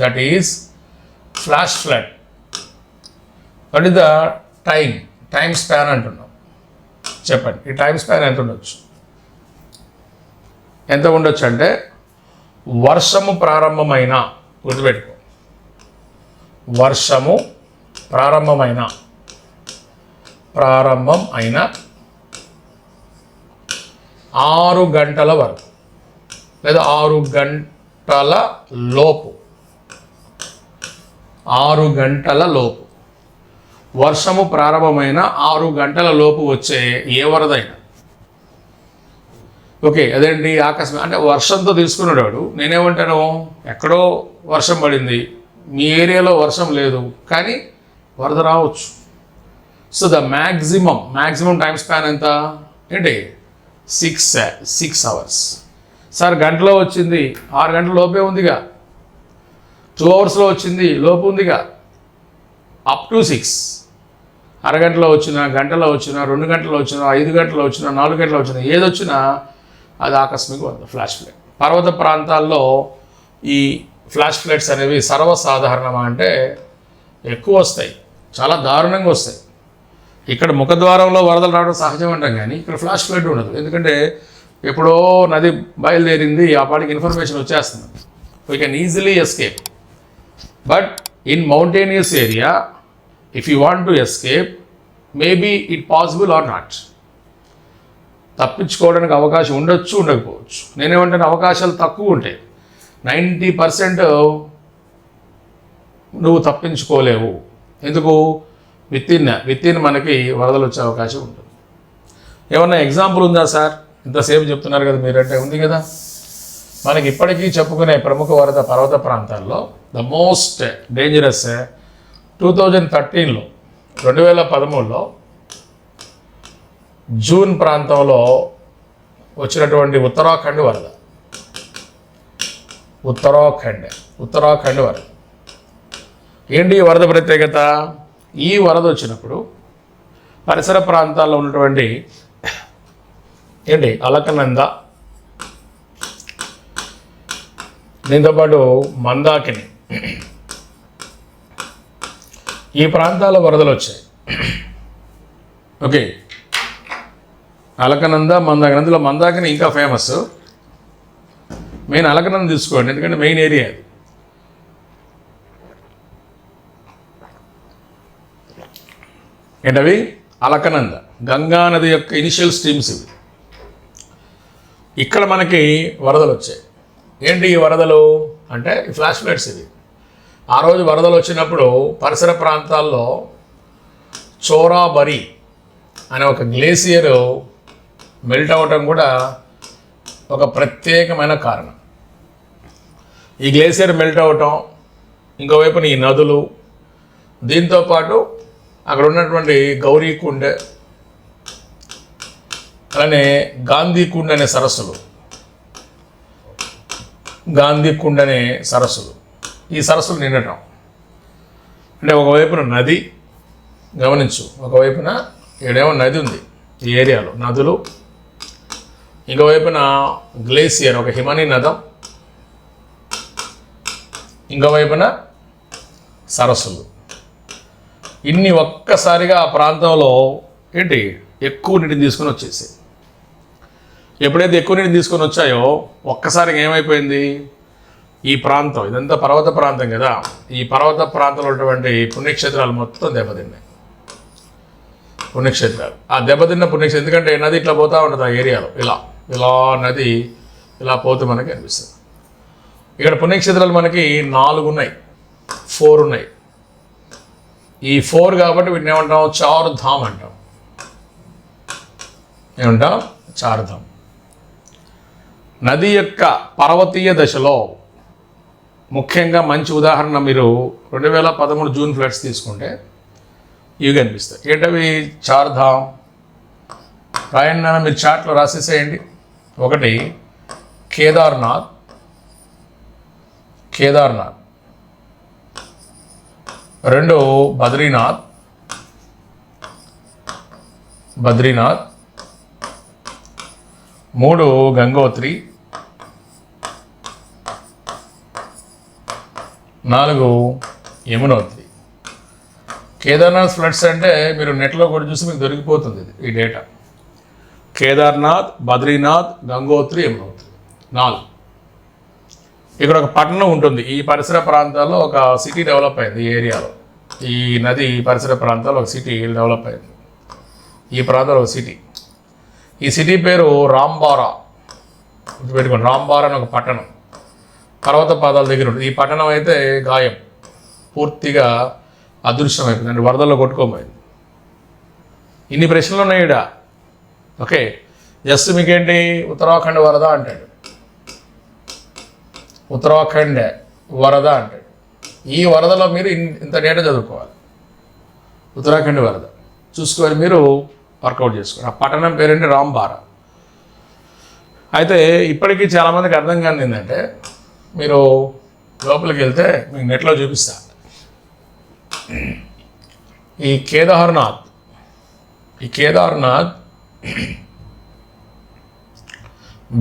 that is flash flood, what is the time span అంటున్నాం. చెప్పండి, ఈ టైం స్పాన్ ఎంత ఉండొచ్చు? ఎంత ఉండొచ్చు అంటే, వర్షము ప్రారంభమైన, గుర్తుపెట్టుకో, వర్షము ప్రారంభం అయిన 6 గంటల వరకు లేదా 6 గంటల లోపు, 6 గంటల లోపు, వర్షము ప్రారంభమైన 6 గంటల లోపు వచ్చే ఏ వరదైనా. ఓకే, అదేంటి ఆకస్మిక అంటే వర్షంతో తీసుకునేవాడు. నేనేమంటాను, ఎక్కడో వర్షం పడింది, మీ ఏరియాలో వర్షం లేదు, కానీ వరద రావచ్చు. So the maximum time span ఎంత ఏంటి? 6 అవర్స్. సార్ గంటలో వచ్చింది, 6 గంటల లోపే ఉందిగా. 2 అవర్స్లో వచ్చింది, లోపు ఉందిగా. అప్ టు 6, అరగంటలో వచ్చినా, గంటలో వచ్చినా, 2 గంటలో వచ్చినా, 5 గంటలో వచ్చినా, 4 గంటలో వచ్చినా, ఏదొచ్చినా అది ఆకస్మిక వరద, ఫ్లాష్ ఫ్లడ్. పర్వత ప్రాంతాల్లో ఈ ఫ్లాష్ ఫ్లడ్స్ అనేవి సర్వసాధారణమా అంటే ఎక్కువ వస్తాయి, చాలా దారుణంగా వస్తాయి. ఇక్కడ ముఖద్వారంలో వరదలు రావడం సహజం అంటాం, కానీ ఇక్కడ ఫ్లాష్ ఫ్లడ్ ఉండదు. ఎందుకంటే ఎప్పుడో నది బయలుదేరింది, ఆ పాటికి ఇన్ఫర్మేషన్ వచ్చేస్తుంది, we can easily escape. But in mountainous area, if you want to escape, maybe it possible are not. తప్పించుకోవడానికి అవకాశం ఉండొచ్చు, ఉండకపోవచ్చు. నేనేమంటాను, అవకాశాలు తక్కువ ఉంటాయి. 90% నువ్వు తప్పించుకోలేవు. ఎందుకు? విత్ ఇన్ మనకి వరదలు వచ్చే అవకాశం ఉంటుంది. ఏమన్నా ఎగ్జాంపుల్ ఉందా సార్? ఇంతసేపు చెప్తున్నారు కదా మీరంటే, ఉంది కదా. మనకి ఇప్పటికీ చెప్పుకునే ప్రముఖ వరద పర్వత ప్రాంతాల్లో ద మోస్ట్ డేంజరస్ 2013లో 2013లో జూన్ ప్రాంతంలో వచ్చినటువంటి ఉత్తరాఖండ్ వరద. ఉత్తరాఖండ్ వరద ఏంటి ఈ వరద ప్రత్యేకత? ఈ వరద వచ్చినప్పుడు పరిసర ప్రాంతాల్లో ఉన్నటువంటి ఏంటి అలకనంద, దీంతోపాటు మందాకిని, ఈ ప్రాంతాల వరదలు వచ్చాయి. ఓకే, అలకనంద, మందాకిని. అందులో మందాకిని ఇంకా ఫేమస్. మెయిన్ అలకనంద తీసుకోండి, ఎందుకంటే మెయిన్ ఏరియా అది. ఏంటవి? అలకనంద, గంగా నది యొక్క ఇనిషియల్ స్ట్రీమ్స్ ఇవి. ఇక్కడ మనకి వరదలు వచ్చాయి. ఏంటి ఈ వరదలు అంటే ఫ్లాష్ ఫ్లడ్స్ ఇవి. ఆ రోజు వరదలు వచ్చినప్పుడు పరిసర ప్రాంతాల్లో చోరాబరి అనే ఒక గ్లేసియర్ మెల్ట్ అవ్వటం కూడా ఒక ప్రత్యేకమైన కారణం. ఈ గ్లేసియర్ మెల్ట్ అవ్వటం, ఇంకోవైపున ఈ నదులు, దీంతోపాటు అక్కడ ఉన్నటువంటి గౌరీకుండ్, అలానే గాంధీకుండ్ అనే సరస్సులు, ఈ సరస్సులు నిండటం. అంటే ఒకవైపున నది, గమనించు, ఒకవైపున ఏడేమో నది ఉంది ఈ ఏరియాలో, నదులు, ఇంకోవైపున గ్లేసియర్, ఒక హిమనీ నదం, ఇంకోవైపున సరస్సులు. ఇన్ని ఒక్కసారిగా ఆ ప్రాంతంలో ఏంటి ఎక్కువ నీటిని తీసుకొని వచ్చేసాయి. ఎప్పుడైతే ఎక్కువ నీటిని తీసుకొని వచ్చాయో ఒక్కసారిగా ఏమైపోయింది, ఈ ప్రాంతం, ఇదంతా పర్వత ప్రాంతం కదా, ఈ పర్వత ప్రాంతంలో ఉన్నటువంటి పుణ్యక్షేత్రాలు మొత్తం దెబ్బతిన్నాయి. పుణ్యక్షేత్రాలు. ఆ దెబ్బతిన్న పుణ్యక్షేత్రం ఎందుకంటే నది ఇట్లా పోతూ ఉంటుంది ఆ ఏరియాలో, ఇలా నది ఇలా పోతూ మనకి అనిపిస్తుంది. ఇక్కడ పుణ్యక్షేత్రాలు మనకి 4 ఉన్నాయి, 4 ఉన్నాయి. ఈ 4 కాబట్టి వీటిని ఏమంటాం? చారుధామ్ అంటాం. ఏమంటాం? చారుధామ్. నది యొక్క పర్వతీయ దశలో ముఖ్యంగా మంచి ఉదాహరణ మీరు 2013 జూన్ ఫ్లడ్స్ తీసుకుంటే ఇవి కనిపిస్తాయి. ఏంటవి? చార్ధామ్. రాయండి, మీరు చార్ట్లో రాసేసేయండి. 1 కేదార్నాథ్, 2 బద్రీనాథ్, 3 గంగోత్రి, 4 యమునోత్రి. కేదార్నాథ్ ఫ్లడ్స్ అంటే మీరు నెట్లో కూడా చూసి మీకు దొరికిపోతుంది ఈ డేటా. కేదార్నాథ్, బద్రీనాథ్, గంగోత్రి, యమునోత్రి 4. ఇక్కడ ఒక పట్టణం ఉంటుంది. ఈ పరిసర ప్రాంతాల్లో ఒక సిటీ డెవలప్ అయింది. ఈ ఏరియాలో, ఈ నది పరిసర ప్రాంతాల్లో ఒక సిటీ డెవలప్ అయింది. ఈ ప్రాంతంలో ఒక సిటీ. ఈ సిటీ పేరు రాంబారా. గుర్తుపెట్టుకోండి, రాంబారా అని ఒక పట్టణం పర్వత పాదాల దగ్గర ఉంటుంది. ఈ పట్టణం అయితే గాయం, పూర్తిగా అదృశ్యం అయిపోయింది, అంటే వరదల్లో కొట్టుకోబోయింది. ఇన్ని ప్రశ్నలు ఉన్నాయి ఈడ. ఓకే, జస్ట్ మీకేంటి? ఉత్తరాఖండ్ వరద అంటాడు, ఉత్తరాఖండ్ వరద అంటాడు. ఈ వరదలో మీరు ఇంత డేటా చదువుకోవాలి. ఉత్తరాఖండ్ వరద చూసుకొని మీరు వర్కౌట్ చేసుకోండి. ఆ పట్టణం పేరేంటి? రాంబారా. అయితే ఇప్పటికీ చాలామందికి అర్థం కాని ఏంటంటే, మీరు లోపలికి వెళ్తే మీకు నెట్లో చూపిస్తా. ఈ కేదార్నాథ్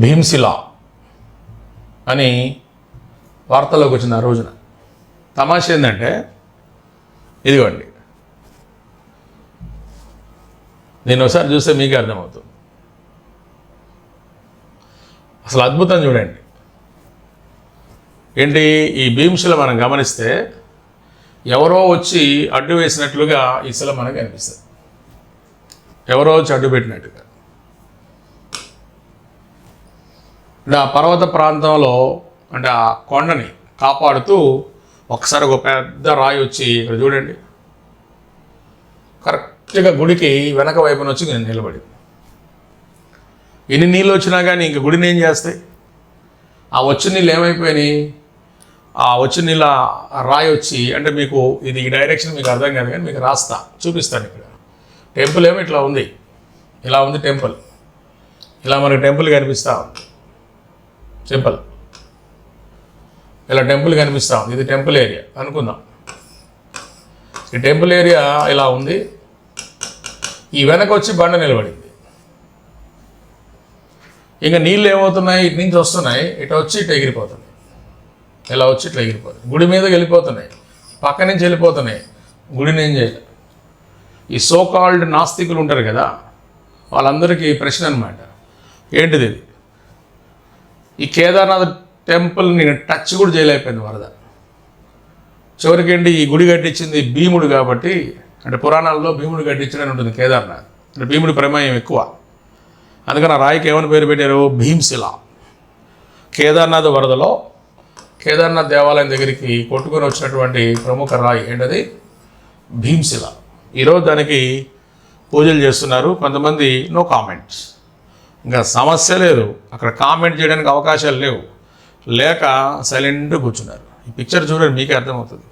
భీమ్శిలా అని వార్తల్లోకి వచ్చింది ఆ రోజున. తమాషా ఏంటంటే, ఇదిగోండి, నేను ఒకసారి చూస్తే మీకే అర్థమవుతుంది. అసలు అద్భుతం చూడండి. ఏంటి? ఈ భీమ్శిల మనం గమనిస్తే ఎవరో వచ్చి అడ్డు వేసినట్లుగా ఈ శిల మనకు అనిపిస్తుంది. ఎవరో వచ్చి అడ్డు పెట్టినట్టుగా. అంటే ఆ పర్వత ప్రాంతంలో, అంటే ఆ కొండని కాపాడుతూ ఒకసారి ఒక పెద్ద రాయి వచ్చి ఇక్కడ చూడండి, కరెక్ట్గా గుడికి వెనక వైపున వచ్చి నేను నిలబడింది. ఎన్ని నీళ్ళు వచ్చినా కానీ ఇంక గుడిని ఏం చేస్తాయి? ఆ వచ్చిన నీళ్ళు ఏమైపోయినాయి? ఆ వచ్చిన నీళ్ళ రాయి వచ్చి, అంటే మీకు ఇది ఈ డైరెక్షన్ మీకు అర్థం కాదు కానీ మీకు రాస్తా, చూపిస్తాను. ఇక్కడ టెంపుల్ ఏమో ఇట్లా ఉంది, ఇలా ఉంది టెంపుల్. ఇలా మనకి టెంపుల్ కనిపిస్తూ ఉంది, సింపుల్. ఇలా టెంపుల్ కనిపిస్తూ ఉంది. ఇది టెంపుల్ ఏరియా అనుకుందాం. ఈ టెంపుల్ ఏరియా ఇలా ఉంది. ఈ వెనక వచ్చి బండ నిలబడింది. ఇంకా నీళ్ళు ఏమవుతున్నాయి? ఇటు నుంచి వస్తున్నాయి, ఇటు వచ్చి ఇటు ఎగిరిపోతున్నాయి. ఇలా వచ్చి ఇట్లా ఎగిరిపోతున్నాయి, గుడి మీదకి వెళ్ళిపోతున్నాయి, పక్క నుంచి వెళ్ళిపోతున్నాయి. గుడిని ఏం చేయాలి? ఈ సోకాల్డ్ నాస్తికులు ఉంటారు కదా, వాళ్ళందరికీ ప్రశ్న అనమాట. ఏంటిది? ఇది ఈ కేదార్నాథ్ టెంపుల్ని టచ్ కూడా చేయలేకపోయింది వరద. చివరికి ఏంటి? ఈ గుడి కట్టించింది భీముడు కాబట్టి, అంటే పురాణాల్లో భీముడు కట్టించడని ఉంటుంది కేదార్నాథ్, అంటే భీముడి ప్రమేయం ఎక్కువ. అందుకని ఆ రాయికి ఏమని పేరు పెట్టారు? భీమ్శిల. కేదార్నాథ్ వరదలో కేదార్నాథ్ దేవాలయం దగ్గరికి కొట్టుకొని వచ్చినటువంటి ప్రముఖ రాయి ఏంటది? భీమ్శిల. ఈరోజు దానికి పూజలు చేస్తున్నారు కొంతమంది. No comments. ఇంకా సమస్య లేదు, అక్కడ కామెంట్ చేయడానికి అవకాశాలు లేవు, లేక సైలెంట్గా కూర్చున్నారు. ఈ పిక్చర్ చూడండి, మీకే అర్థమవుతుంది.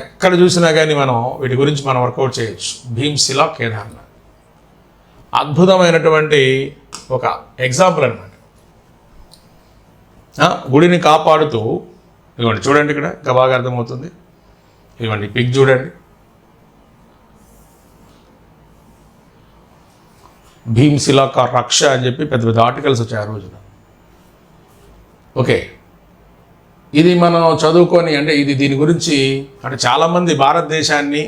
ఎక్కడ చూసినా కానీ మనం వీటి గురించి మనం వర్కౌట్ చేయొచ్చు. భీమ్శిల, కేదార్నాథ్ అద్భుతమైనటువంటి ఒక ఎగ్జాంపుల్ అనమాట. గుడిని కాపాడుతూ, ఇదిగోండి చూడండి, ఇక్కడ ఇంకా బాగా అర్థమవుతుంది. ఇదిగోండి పిక్ చూడండి, భీమ్శిల కా రక్ష అని చెప్పి పెద్ద పెద్ద ఆర్టికల్స్ వచ్చాయి ఆ రోజున. ఓకే, ఇది మనం చదువుకొని, అంటే ఇది దీని గురించి, అంటే చాలామంది భారతదేశాన్ని,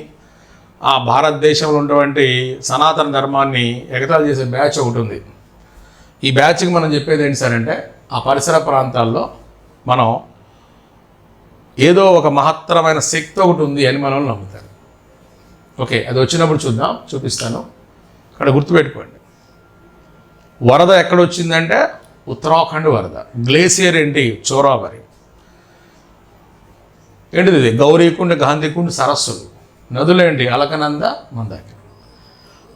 ఆ భారతదేశంలో ఉన్నటువంటి సనాతన ధర్మాన్ని ఎగతాళి చేసే బ్యాచ్ ఒకటి ఉంది. ఈ బ్యాచ్కి మనం చెప్పేది ఏంటి సార్ అంటే, ఆ పరిసర ప్రాంతాల్లో మనం ఏదో ఒక మహత్తరమైన శక్తి ఒకటి ఉంది అని మనం నమ్ముతారు. ఓకే, అది వచ్చినప్పుడు చూపిస్తాను. అక్కడ గుర్తుపెట్టుకోండి, వరద ఎక్కడ వచ్చిందంటే ఉత్తరాఖండ్ వరద. గ్లేసియర్ ఏంటి? చోరాబరి. ఏంటిది? ఇది గౌరీకుండ్, గాంధీకుండ్ సరస్సులు. నదులేంటి? అలకనంద, మందాకిని.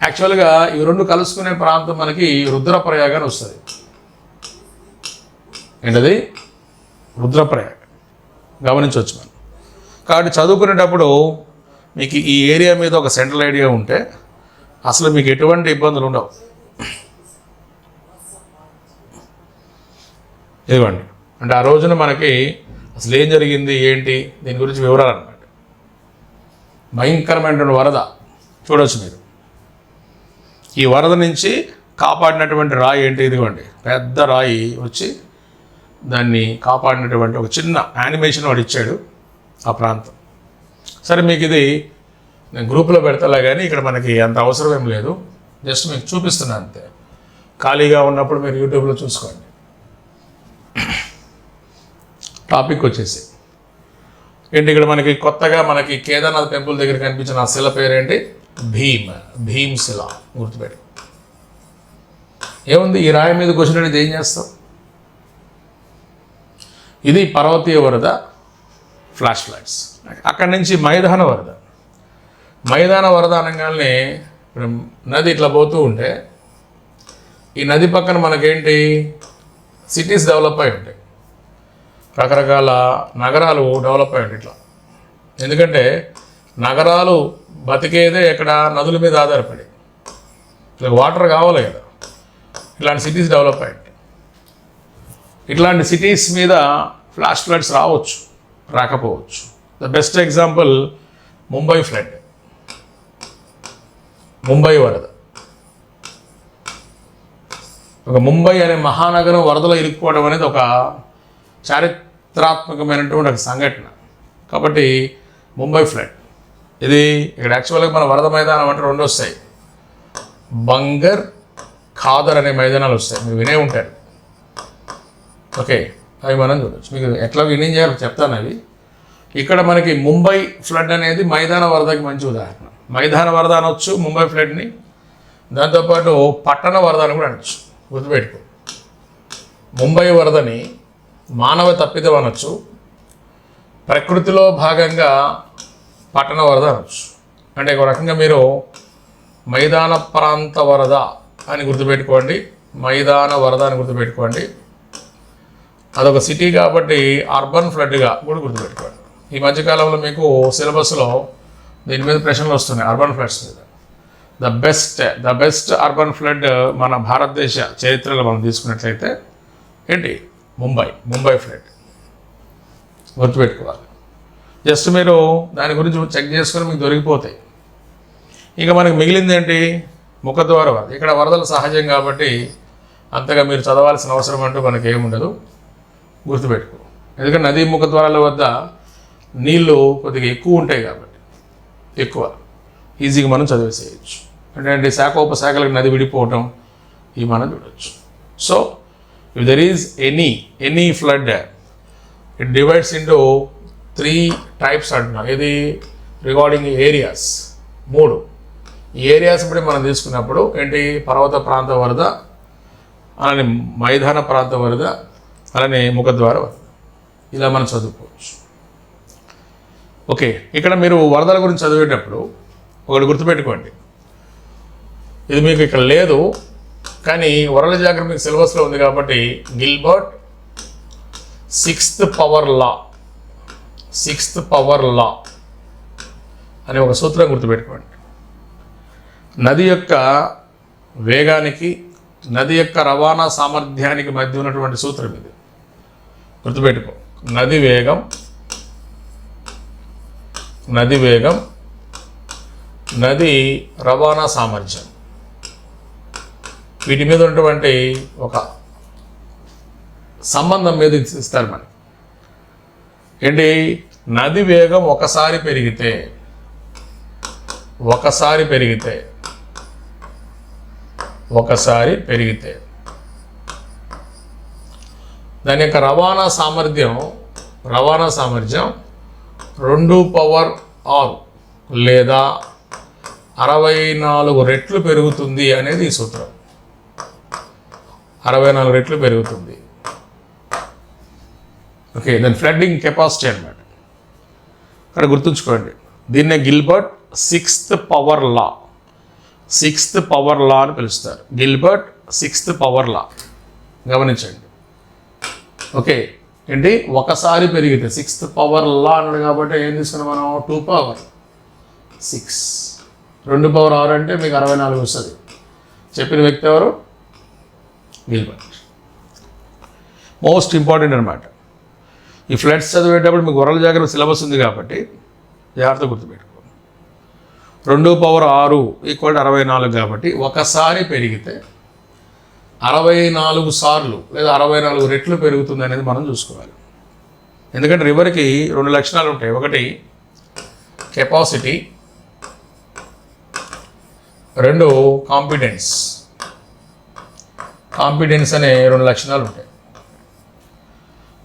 యాక్చువల్గా ఇవి రెండు కలుసుకునే ప్రాంతం మనకి రుద్రప్రయాగ అని వస్తుంది. ఏంటది? రుద్రప్రయాగ. గమనించవచ్చు మనం. కాబట్టి చదువుకునేటప్పుడు మీకు ఈ ఏరియా మీద ఒక సెంట్రల్ ఐడియా ఉంటే అసలు మీకు ఎటువంటి ఇబ్బందులు ఉండవు. ఇదిగోండి, అంటే ఆ రోజున మనకి అసలు ఏం జరిగింది ఏంటి దీని గురించి వివరాలు అన్నమాట. భయంకరమైనటువంటి వరద చూడవచ్చు మీరు. ఈ వరద నుంచి కాపాడినటువంటి రాయి ఏంటి? ఇదిగోండి, పెద్ద రాయి వచ్చి దాన్ని కాపాడినటువంటి ఒక చిన్న యానిమేషన్ వాడు ఇచ్చాడు ఆ ప్రాంతం. సరే, మీకు ఇది నేను గ్రూప్లో పెడతాలే కానీ ఇక్కడ మనకి అంత అవసరం ఏం లేదు, జస్ట్ మీకు చూపిస్తున్నాను అంతే. ఖాళీగా ఉన్నప్పుడు మీరు యూట్యూబ్లో చూసుకోండి. టాపిక్ వచ్చేసి ఏంటి, ఇక్కడ మనకి కొత్తగా మనకి కేదార్నాథ్ టెంపుల్ దగ్గర కనిపించిన ఆ శిల పేరేంటి? భీమ్ శిల. గుర్తుపెట్టు. ఏముంది ఈ రాయి మీద కూర్చునేది? ఏం చేస్తాం? ఇది పర్వతీయ వరద, ఫ్లాష్ ఫ్లడ్స్. అక్కడి నుంచి మైదాన వరద. మైదాన వరద అనగానే ఇప్పుడు నది ఇట్లా పోతూ ఉంటే ఈ నది పక్కన మనకేంటి? సిటీస్ డెవలప్ అయి ఉంటాయి, రకరకాల నగరాలు డెవలప్ అయ్యాయి ఇట్లా. ఎందుకంటే నగరాలు బతికేదే ఎక్కడ? నదుల మీద ఆధారపడి. వాటర్ కావాలి కదా, ఇలాంటి సిటీస్ డెవలప్ అయ్యాయి. ఇట్లాంటి సిటీస్ మీద ఫ్లాష్ ఫ్లడ్స్ రావచ్చు, రాకపోవచ్చు. The best example Mumbai flood, Mumbai వరద. ఒక ముంబై అనే మహానగరం వరదలో ఇరుక్కుపోవడం అనేది ఒక చారిత్రాత్మకమైనటువంటి ఒక సంఘటన. కాబట్టి ముంబై ఫ్లడ్ ఇది ఇక్కడ యాక్చువల్గా మన వరద మైదానం అంటే రెండు వస్తాయి, బంగర్, ఖాదర్ అనే మైదానాలు వస్తాయి. మీరు వినే ఉంటారు. ఓకే, అవి మనం చూడవచ్చు. మీకు ఎట్లా వినింగ్ చేయాలో చెప్తాను అవి. ఇక్కడ మనకి ముంబై ఫ్లడ్ అనేది మైదాన వరదకి మంచి ఉదాహరణ. మైదాన వరద అనొచ్చు ముంబై ఫ్లడ్ని, దాంతోపాటు పట్టణ వరద అని కూడా అనొచ్చు. గుర్తుపెట్టుకో, ముంబై వరదని మానవ తప్పిదం అనొచ్చు, ప్రకృతిలో భాగంగా పట్టణ వరద అనొచ్చు. అంటే ఒక రకంగా మీరు మైదాన ప్రాంత వరద అని గుర్తుపెట్టుకోండి, మైదాన వరద అని గుర్తుపెట్టుకోండి. అదొక సిటీ కాబట్టి అర్బన్ ఫ్లడ్గా కూడా గుర్తుపెట్టుకోండి. ఈ మధ్యకాలంలో మీకు సిలబస్లో దీని మీద ప్రశ్నలు వస్తున్నాయి, అర్బన్ ఫ్లడ్స్ మీద. ద బెస్ట్ అర్బన్ ఫ్లడ్ మన భారతదేశ చరిత్రలో మనం తీసుకున్నట్లయితే ఏంటి? ముంబై ఫ్లడ్. గుర్తుపెట్టుకోవాలి. జస్ట్ మీరు దాని గురించి చెక్ చేసుకొని మీకు దొరికిపోతాయి. ఇంకా మనకి మిగిలింది ఏంటి? ముఖద్వార వరద. ఇక్కడ వరదలు సహజం కాబట్టి అంతగా మీరు చదవాల్సిన అవసరం అంటూ మనకి ఏముండదు. గుర్తుపెట్టుకో, ఎందుకంటే నదీ ముఖద్వారాల వద్ద నీళ్ళు కొద్దిగా ఎక్కువ ఉంటాయి కాబట్టి ఎక్కువ ఈజీగా మనం చదివేసేయచ్చు. అంటే శాఖోపశాఖలకు నది విడిపోవటం ఇవి మనం చూడవచ్చు. So if there is any flood it divides into 3 types అంటున్నాం. ఇది రిగార్డింగ్ ఏరియాస్ 3. ఈ ఏరియాస్ బట్టి మనం తీసుకున్నప్పుడు ఏంటి? పర్వత ప్రాంత వరద, అలానే మైదాన ప్రాంత వరద, అలానే ముఖద్వార వరద. ఇలా మనం చదువుకోవచ్చు. ఓకే, ఇక్కడ మీరు వరదల గురించి చదివేటప్పుడు ఒకటి గుర్తుపెట్టుకోండి, ఇది మీకు ఇక్కడ లేదు కానీ వరల్డ్ జాగ్రఫీ మీకు సిలబస్లో ఉంది కాబట్టి గిల్బర్ట్ సిక్స్త్ పవర్ లా అనే ఒక సూత్రం గుర్తుపెట్టుకోండి. నది యొక్క వేగానికి, నది యొక్క రవాణా సామర్థ్యానికి మధ్య ఉన్నటువంటి సూత్రం ఇది. గుర్తుపెట్టుకో, నది వేగం, నది రవాణా సామర్థ్యం, వీటి మీద ఉన్నటువంటి ఒక సంబంధం మీద ఇస్తారు మనకి. ఏంటి? నది వేగం ఒకసారి పెరిగితే దాని యొక్క రవాణా సామర్థ్యం 2 పవర్ 6 లేదా 64 రెట్లు పెరుగుతుంది అనేది ఈ సూత్రం. 64 రెట్లు పెరుగుతుంది. ఓకే, దాని ఫ్లడ్డింగ్ కెపాసిటీ అనమాట. ఇక్కడ గుర్తుంచుకోండి, దీన్నే Gilbert 6th power law, 6th power law అని పిలుస్తారు. గిల్బర్ట్ 6th పవర్ లా, గమనించండి. ఓకే, ఏంటి ఒకసారి పెరిగితే 6th పవర్ లా అన్నాడు కాబట్టి ఏం తీసుకున్నాం మనం, 2 power 6, 2 power 6 అంటే మీకు 64 వస్తుంది. చెప్పిన వ్యక్తి ఎవరు? గిల్బర్ట్. మోస్ట్ ఇంపార్టెంట్ అనమాట. ఈ ఫ్లడ్స్ చదివేటప్పుడు మీకు వరల్డ్ జాగ్రత్త సిలబస్ ఉంది కాబట్టి జాగ్రత్త గుర్తుపెట్టుకో. 2 power 6 = 64 కాబట్టి ఒకసారి పెరిగితే 64 సార్లు లేదా 64 రెట్లు పెరుగుతుంది అనేది మనం చూసుకోవాలి. ఎందుకంటే రివర్కి 2 లక్షణాలు ఉంటాయి. ఒకటి కెపాసిటీ, 2 కాంపిటెన్స్. కాంపిటెన్స్ అనే 2 లక్షణాలు ఉంటాయి.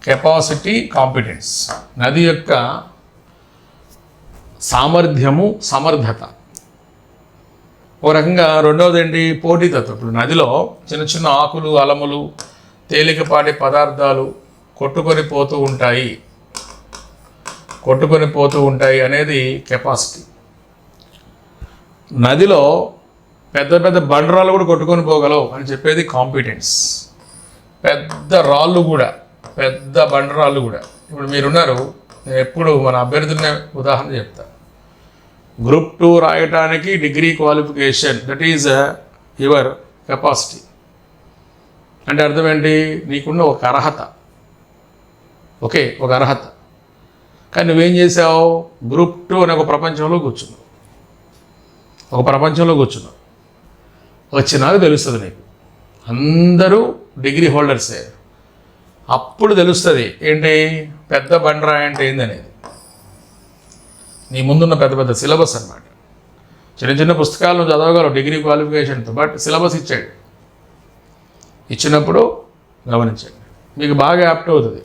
కెపాసిటీ, కాంపిటెన్స్, నది యొక్క సామర్థ్యము, సమర్థత. ఓ రకంగా రెండవది ఏంటి, పోటీతత్వం. ఇప్పుడు నదిలో చిన్న చిన్న ఆకులు, అలములు, తేలికపాటి పదార్థాలు కొట్టుకొని పోతూ ఉంటాయి అనేది కెపాసిటీ. నదిలో పెద్ద పెద్ద బండరాళ్ళు కూడా కొట్టుకొని పోగలవు అని చెప్పేది కాంపిటెన్స్. పెద్ద బండరాళ్ళు కూడా. ఇప్పుడు మీరున్నారు, నేను ఎప్పుడు మన అభ్యర్థులనే ఉదాహరణ చెప్తా. గ్రూప్ 2 రాయటానికి degree qualification, that is your capacity. అంటే అర్థం ఏంటి, నీకున్న ఒక అర్హత. ఓకే, ఒక అర్హత. కానీ నువ్వేం చేసావు, గ్రూప్ 2 అనే ఒక ప్రపంచంలో కూర్చున్నావు. వచ్చినాక తెలుస్తుంది నీకు, అందరూ డిగ్రీ హోల్డర్సే. అప్పుడు తెలుస్తుంది ఏంటి పెద్ద బండరా అంటే ఏందనేది. నీ ముందున్న పెద్ద పెద్ద సిలబస్ అన్నమాట. చిన్న చిన్న పుస్తకాలను చదవగలవు డిగ్రీ క్వాలిఫికేషన్తో, బట్ సిలబస్ ఇచ్చినప్పుడు గమనించండి, మీకు బాగా యాప్ట్ అవుతుంది.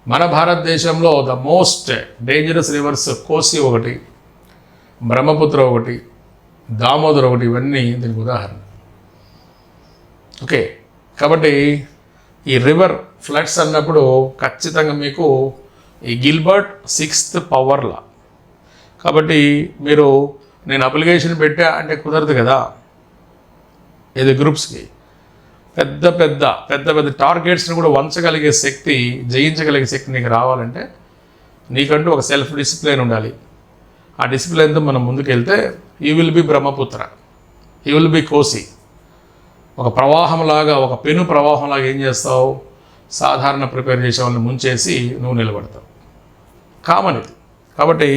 మన భారతదేశంలో ద మోస్ట్ డేంజరస్ రివర్స్ కోసి ఒకటి, బ్రహ్మపుత్ర ఒకటి, దామోదర్ ఒకటి, ఇవన్నీ దీనికి ఉదాహరణ. ఓకే, కాబట్టి ఈ రివర్ ఫ్లడ్స్ అన్నప్పుడు ఖచ్చితంగా మీకు ఈ గిల్బర్ట్ 6th పవర్ లా. కాబట్టి మీరు నేను అప్లికేషన్ పెట్టా అంటే కుదరదు కదా. ఇది గ్రూప్స్కి పెద్ద పెద్ద టార్గెట్స్ని కూడా వంచగలిగే శక్తి, జయించగలిగే శక్తి నీకు రావాలంటే నీకంటూ ఒక సెల్ఫ్ డిసిప్లిన్ ఉండాలి. ఆ డిసిప్లిన్తో మనం ముందుకెళ్తే you will be Brahmaputra, you will be కోసి. ఒక ప్రవాహంలాగా, ఒక పెను ప్రవాహంలాగా ఏం చేస్తావు, సాధారణ ప్రిపేర్ చేసే వాళ్ళని ముంచేసి నువ్వు నిలబడతావు. కామన్ ఇది. కాబట్టి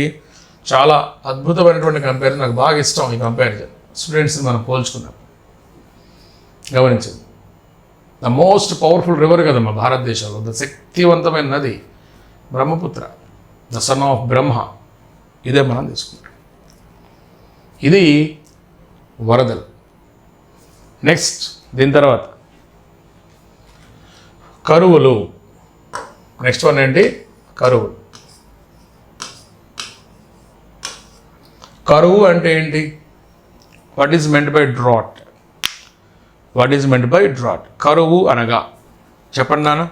చాలా అద్భుతమైనటువంటి కంపారిజన్, నాకు బాగా ఇష్టం ఈ కంపారిజన్. స్టూడెంట్స్ని మనం పోల్చుకున్నాం, గమనించింది. ద మోస్ట్ పవర్ఫుల్ రివర్ కదా మా భారతదేశంలో, ద శక్తివంతమైన నది బ్రహ్మపుత్ర, ద సన్ ఆఫ్ బ్రహ్మ. ఇదే మనం తీసుకుంటాం. ఇది వరదలు. నెక్స్ట్ దీని తర్వాత కరువులు. నెక్స్ట్ వన్ ఏంటి, కరువులు. కరువు అంటే ఏంటి, what is meant by drought? కరువు అనగా చెప్పండి నాన్న.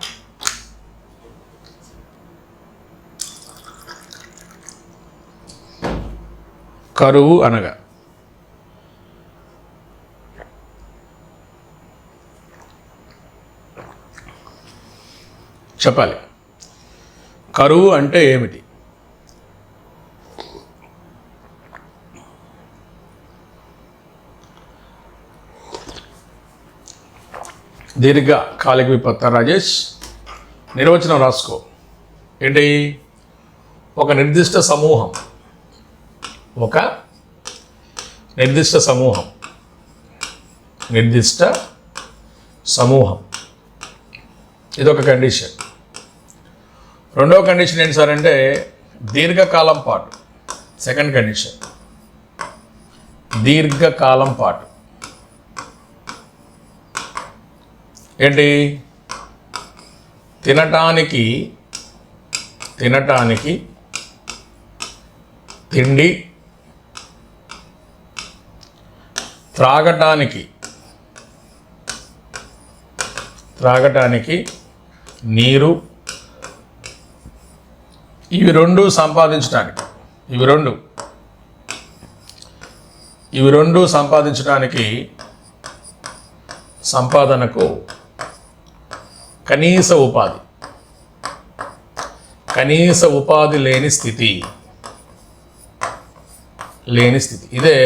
కరువు అనగా చెప్పాలి. కరువు అంటే ఏమిటి? దీర్ఘ కాలిక విపత్త. రాజేష్, నిర్వచనం రాసుకో. ఏంటి, ఒక నిర్దిష్ట సమూహం ఇదొక కండిషన్. రెండవ కండిషన్ ఏంటి సార్ అంటే దీర్ఘకాలం పాటు. సెకండ్ కండిషన్ దీర్ఘకాలం పాటు. ఏంటి, తినటానికి తిండి త్రాగటానికి నీరు, ఇవి రెండు సంపాదించడానికి, ఇవి రెండు సంపాదించడానికి సంపాదనకు కనీస ఉపాధి లేని స్థితి, ఇదే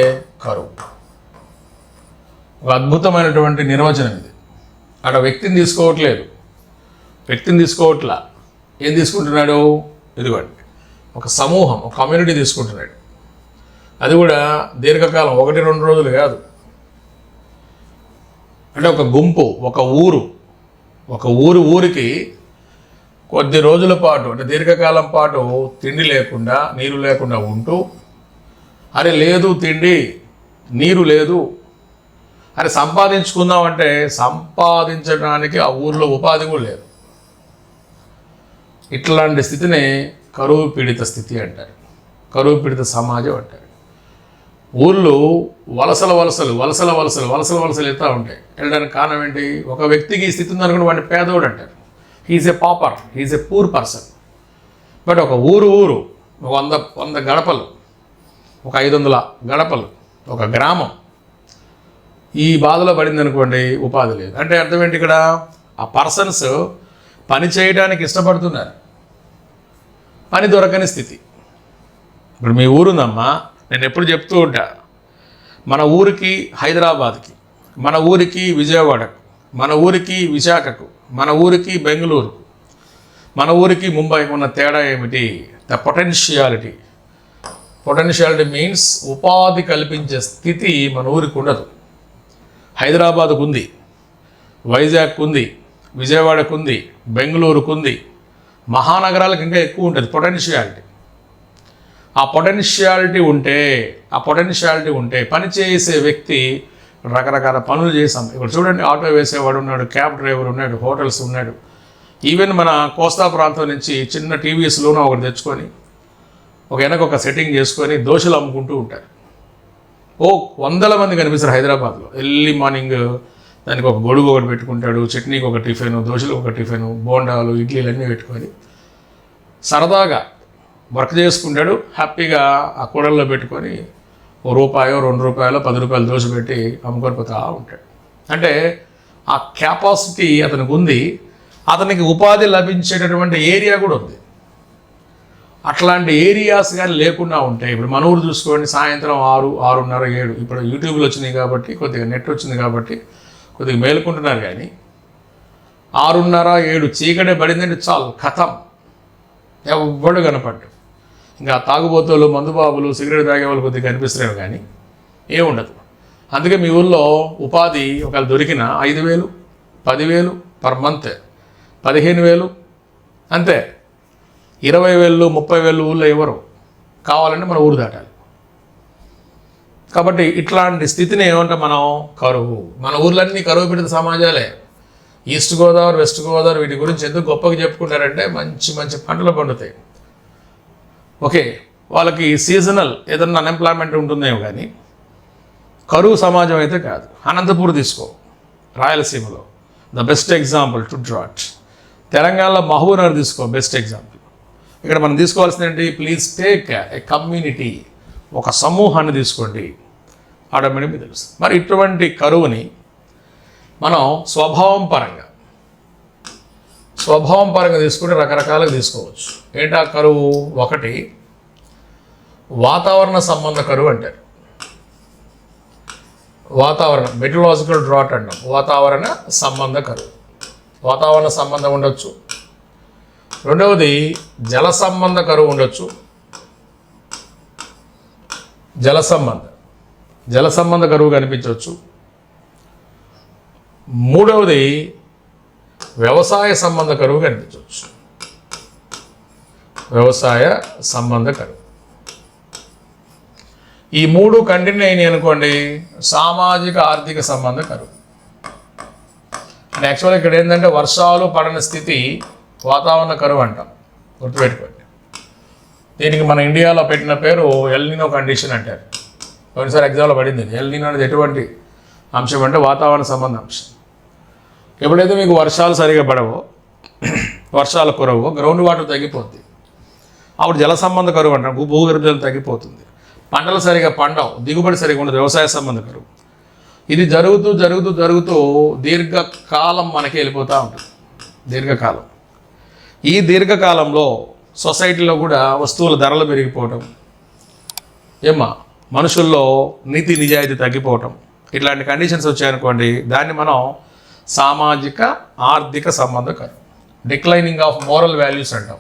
కరువు. ఒక అద్భుతమైనటువంటి నిర్వచనం ఇది. అక్కడ వ్యక్తిని తీసుకోవట్లా, ఏం తీసుకుంటున్నాడు? ఇదిగోండి, ఒక సమూహం, ఒక కమ్యూనిటీ తీసుకుంటున్నాడు. అది కూడా దీర్ఘకాలం, 1-2 రోజులు కాదు. అంటే ఒక గుంపు, ఒక ఊరికి కొద్ది రోజుల పాటు, అంటే దీర్ఘకాలం పాటు తిండి లేకుండా, నీరు లేకుండా ఉంటూ, అరే లేదు తిండి నీరు లేదు, అరే సంపాదించుకుందామంటే సంపాదించడానికి ఆ ఊర్లో ఉపాధి కూడా లేదు. ఇట్లాంటి స్థితినే కరువు పీడిత స్థితి అంటారు, కరువు పీడిత సమాజం అంటారు. ఊళ్ళు వలసలు వెళ్తూ ఉంటాయి. వెళ్ళడానికి కారణం ఏంటి? ఒక వ్యక్తికి ఈ స్థితి ఉందనుకుంటే వాడిని పేదోడు అంటారు. He is a pauper, he is a poor person. But ఒక ఊరు ఒక 100 గడపలు, ఒక 500 గడపలు, ఒక గ్రామం ఈ బాధలో పడింది అనుకోండి, ఉపాధి లేదు. అంటే అర్థం ఏంటి? ఇక్కడ ఆ పర్సన్స్ పని చేయడానికి ఇష్టపడుతున్నారు, పని దొరకని స్థితి. ఇప్పుడు మీ ఊరుందమ్మా, నేను ఎప్పుడు చెప్తూ ఉంటా, మన ఊరికి హైదరాబాద్కి, మన ఊరికి విజయవాడకు, మన ఊరికి విశాఖకు, మన ఊరికి బెంగళూరుకు, మన ఊరికి ముంబైకి ఉన్న తేడా ఏమిటి? ద పొటెన్షియాలిటీ మీన్స్ ఉపాధి కల్పించే స్థితి మన ఊరికి ఉండదు. హైదరాబాద్కు ఉంది, వైజాగ్కు ఉంది, విజయవాడకు ఉంది, బెంగళూరుకు ఉంది, మహానగరాలకు ఇంకా ఎక్కువ ఉంటుంది పొటెన్షియాలిటీ. ఆ పొటెన్షియాలిటీ ఉంటే పని చేసే వ్యక్తి రకరకాల పనులు చేసాం. ఇప్పుడు చూడండి, ఆటో వేసేవాడు ఉన్నాడు, క్యాబ్ డ్రైవర్ ఉన్నాడు, హోటల్స్ ఉన్నాడు. ఈవెన్ మన కోస్తా ప్రాంతం నుంచి చిన్న టీవీఎస్లోనూ ఒకటి తెచ్చుకొని వెనక సెట్టింగ్ చేసుకొని దోశలు అమ్ముకుంటూ ఉంటారు. 100 మంది కనిపిస్తారు హైదరాబాద్లో. ఎర్లీ మార్నింగ్ దానికి ఒక గొడుగు ఒకటి పెట్టుకుంటాడు, చట్నీకి ఒక టిఫిన్, దోశలకు ఒక టిఫిన్, బోండాలు, ఇడ్లీలు అన్నీ పెట్టుకొని సరదాగా వర్క్ చేసుకుంటాడు. హ్యాపీగా ఆ కూడల్లో పెట్టుకొని ₹1, ₹2, ₹10 దోశ పెట్టి అమ్ముకొని పోతూ ఉంటాడు. అంటే ఆ కెపాసిటీ అతనికి ఉంది, అతనికి ఉపాధి లభించేటటువంటి ఏరియా కూడా ఉంది. అట్లాంటి ఏరియాస్ కానీ లేకుండా ఉంటాయి. ఇప్పుడు మన ఊరు చూసుకోండి, సాయంత్రం 6, 6:30, 7, ఇప్పుడు యూట్యూబ్లో వచ్చినాయి కాబట్టి, కొద్దిగా నెట్ వచ్చింది కాబట్టి కొద్దిగా మేలుకుంటున్నారు. కానీ 6:30, 7 చీకటే పడిందంటే చాలు, కథం, ఎవ్వడు కనపడ్డు. ఇంకా తాగుబోతులు, మందుబాబులు, సిగరెట్ తాగేవాళ్ళు కొద్దిగా కనిపిస్తున్నారు, కానీ ఏముండదు. అందుకే మీ ఊళ్ళో ఉపాధి ఒకవేళ దొరికిన 5,000, 10,000 పర్ మంత్, 15,000 అంతే. 20,000, 30,000 ఊళ్ళో ఎవరు కావాలంటే మన ఊరు దాటాలి. కాబట్టి ఇట్లాంటి స్థితిని ఏమంటే మనం కరువు. మన ఊర్లన్నీ కరువు పీడిత సమాజాలే. ఈస్ట్ గోదావరి, వెస్ట్ గోదావరి వీటి గురించి ఎందుకు గొప్పగా చెప్పుకుంటారంటే మంచి మంచి పంటలు పండుతాయి. ఓకే, వాళ్ళకి సీజనల్ ఏదన్నా అన్ఎంప్లాయ్మెంట్ ఉంటుందేమో, కానీ కరువు సమాజం అయితే కాదు. అనంతపూర్ తీసుకో, రాయలసీమలో the best example to drought. తెలంగాణలో మహబూబ్నగర్ తీసుకో, బెస్ట్ ఎగ్జాంపుల్. ఇక్కడ మనం తీసుకోవాల్సింది ఏంటి? ప్లీజ్ టేక్ ఏ కమ్యూనిటీ, ఒక సమూహాన్ని తీసుకోండి, ఆటోమేటిక్గా తెలుసు. మరి ఇటువంటి కరువుని మనం స్వభావం పరంగా తీసుకుంటే రకరకాలుగా తీసుకోవచ్చు. ఏంటా కరువు? ఒకటి వాతావరణ సంబంధ కరువు అంటారు. మెటీరియాలజికల్ డ్రాట్ అంటాం. వాతావరణ సంబంధ కరువు, వాతావరణ సంబంధం ఉండొచ్చు. రెండవది జల సంబంధ కరువు ఉండొచ్చు. జల సంబంధ కరువు కనిపించవచ్చు. మూడవది వ్యవసాయ సంబంధ కరువు కనిపించవచ్చు. వ్యవసాయ సంబంధ కరువు. ఈ 3 కంటిన్యూ అయినాయి అనుకోండి, సామాజిక ఆర్థిక సంబంధ కరువు. యాక్చువల్గా ఇక్కడ ఏంటంటే వర్షాలు పడని స్థితి వాతావరణ కరువు అంటాం, గుర్తుపెట్టుకోండి. దీనికి మన ఇండియాలో పెట్టిన పేరు ఎల్ నినో కండిషన్ అంటారు. కొన్నిసారి ఎగ్జామ్లో పడింది. ఎల్ నినో అనేది ఎటువంటి అంశం అంటే వాతావరణ సంబంధ అంశం. ఎప్పుడైతే మీకు వర్షాలు సరిగా పడవో, వర్షాలు కురవో, గ్రౌండ్ వాటర్ తగ్గిపోద్ది. అప్పుడు జల సంబంధ కరువు అంటాం, భూగర్భ జలం తగ్గిపోతుంది. పంటలు సరిగా పండవు, దిగుబడి సరిగా ఉండదు, వ్యవసాయ సంబంధ కరువు. ఇది జరుగుతూ జరుగుతూ జరుగుతూ దీర్ఘకాలం మనకి వెళ్ళిపోతూ ఉంటుంది. దీర్ఘకాలం. ఈ దీర్ఘకాలంలో సొసైటీలో కూడా వస్తువుల ధరలు పెరిగిపోవటం, మనుషుల్లో నీతి నిజాయితీ తగ్గిపోవటం, ఇట్లాంటి కండిషన్స్ వచ్చాయనుకోండి, దాన్ని మనం సామాజిక ఆర్థిక సంబంధ కరువు, డిక్లైనింగ్ ఆఫ్ మోరల్ వాల్యూస్ అంటాం.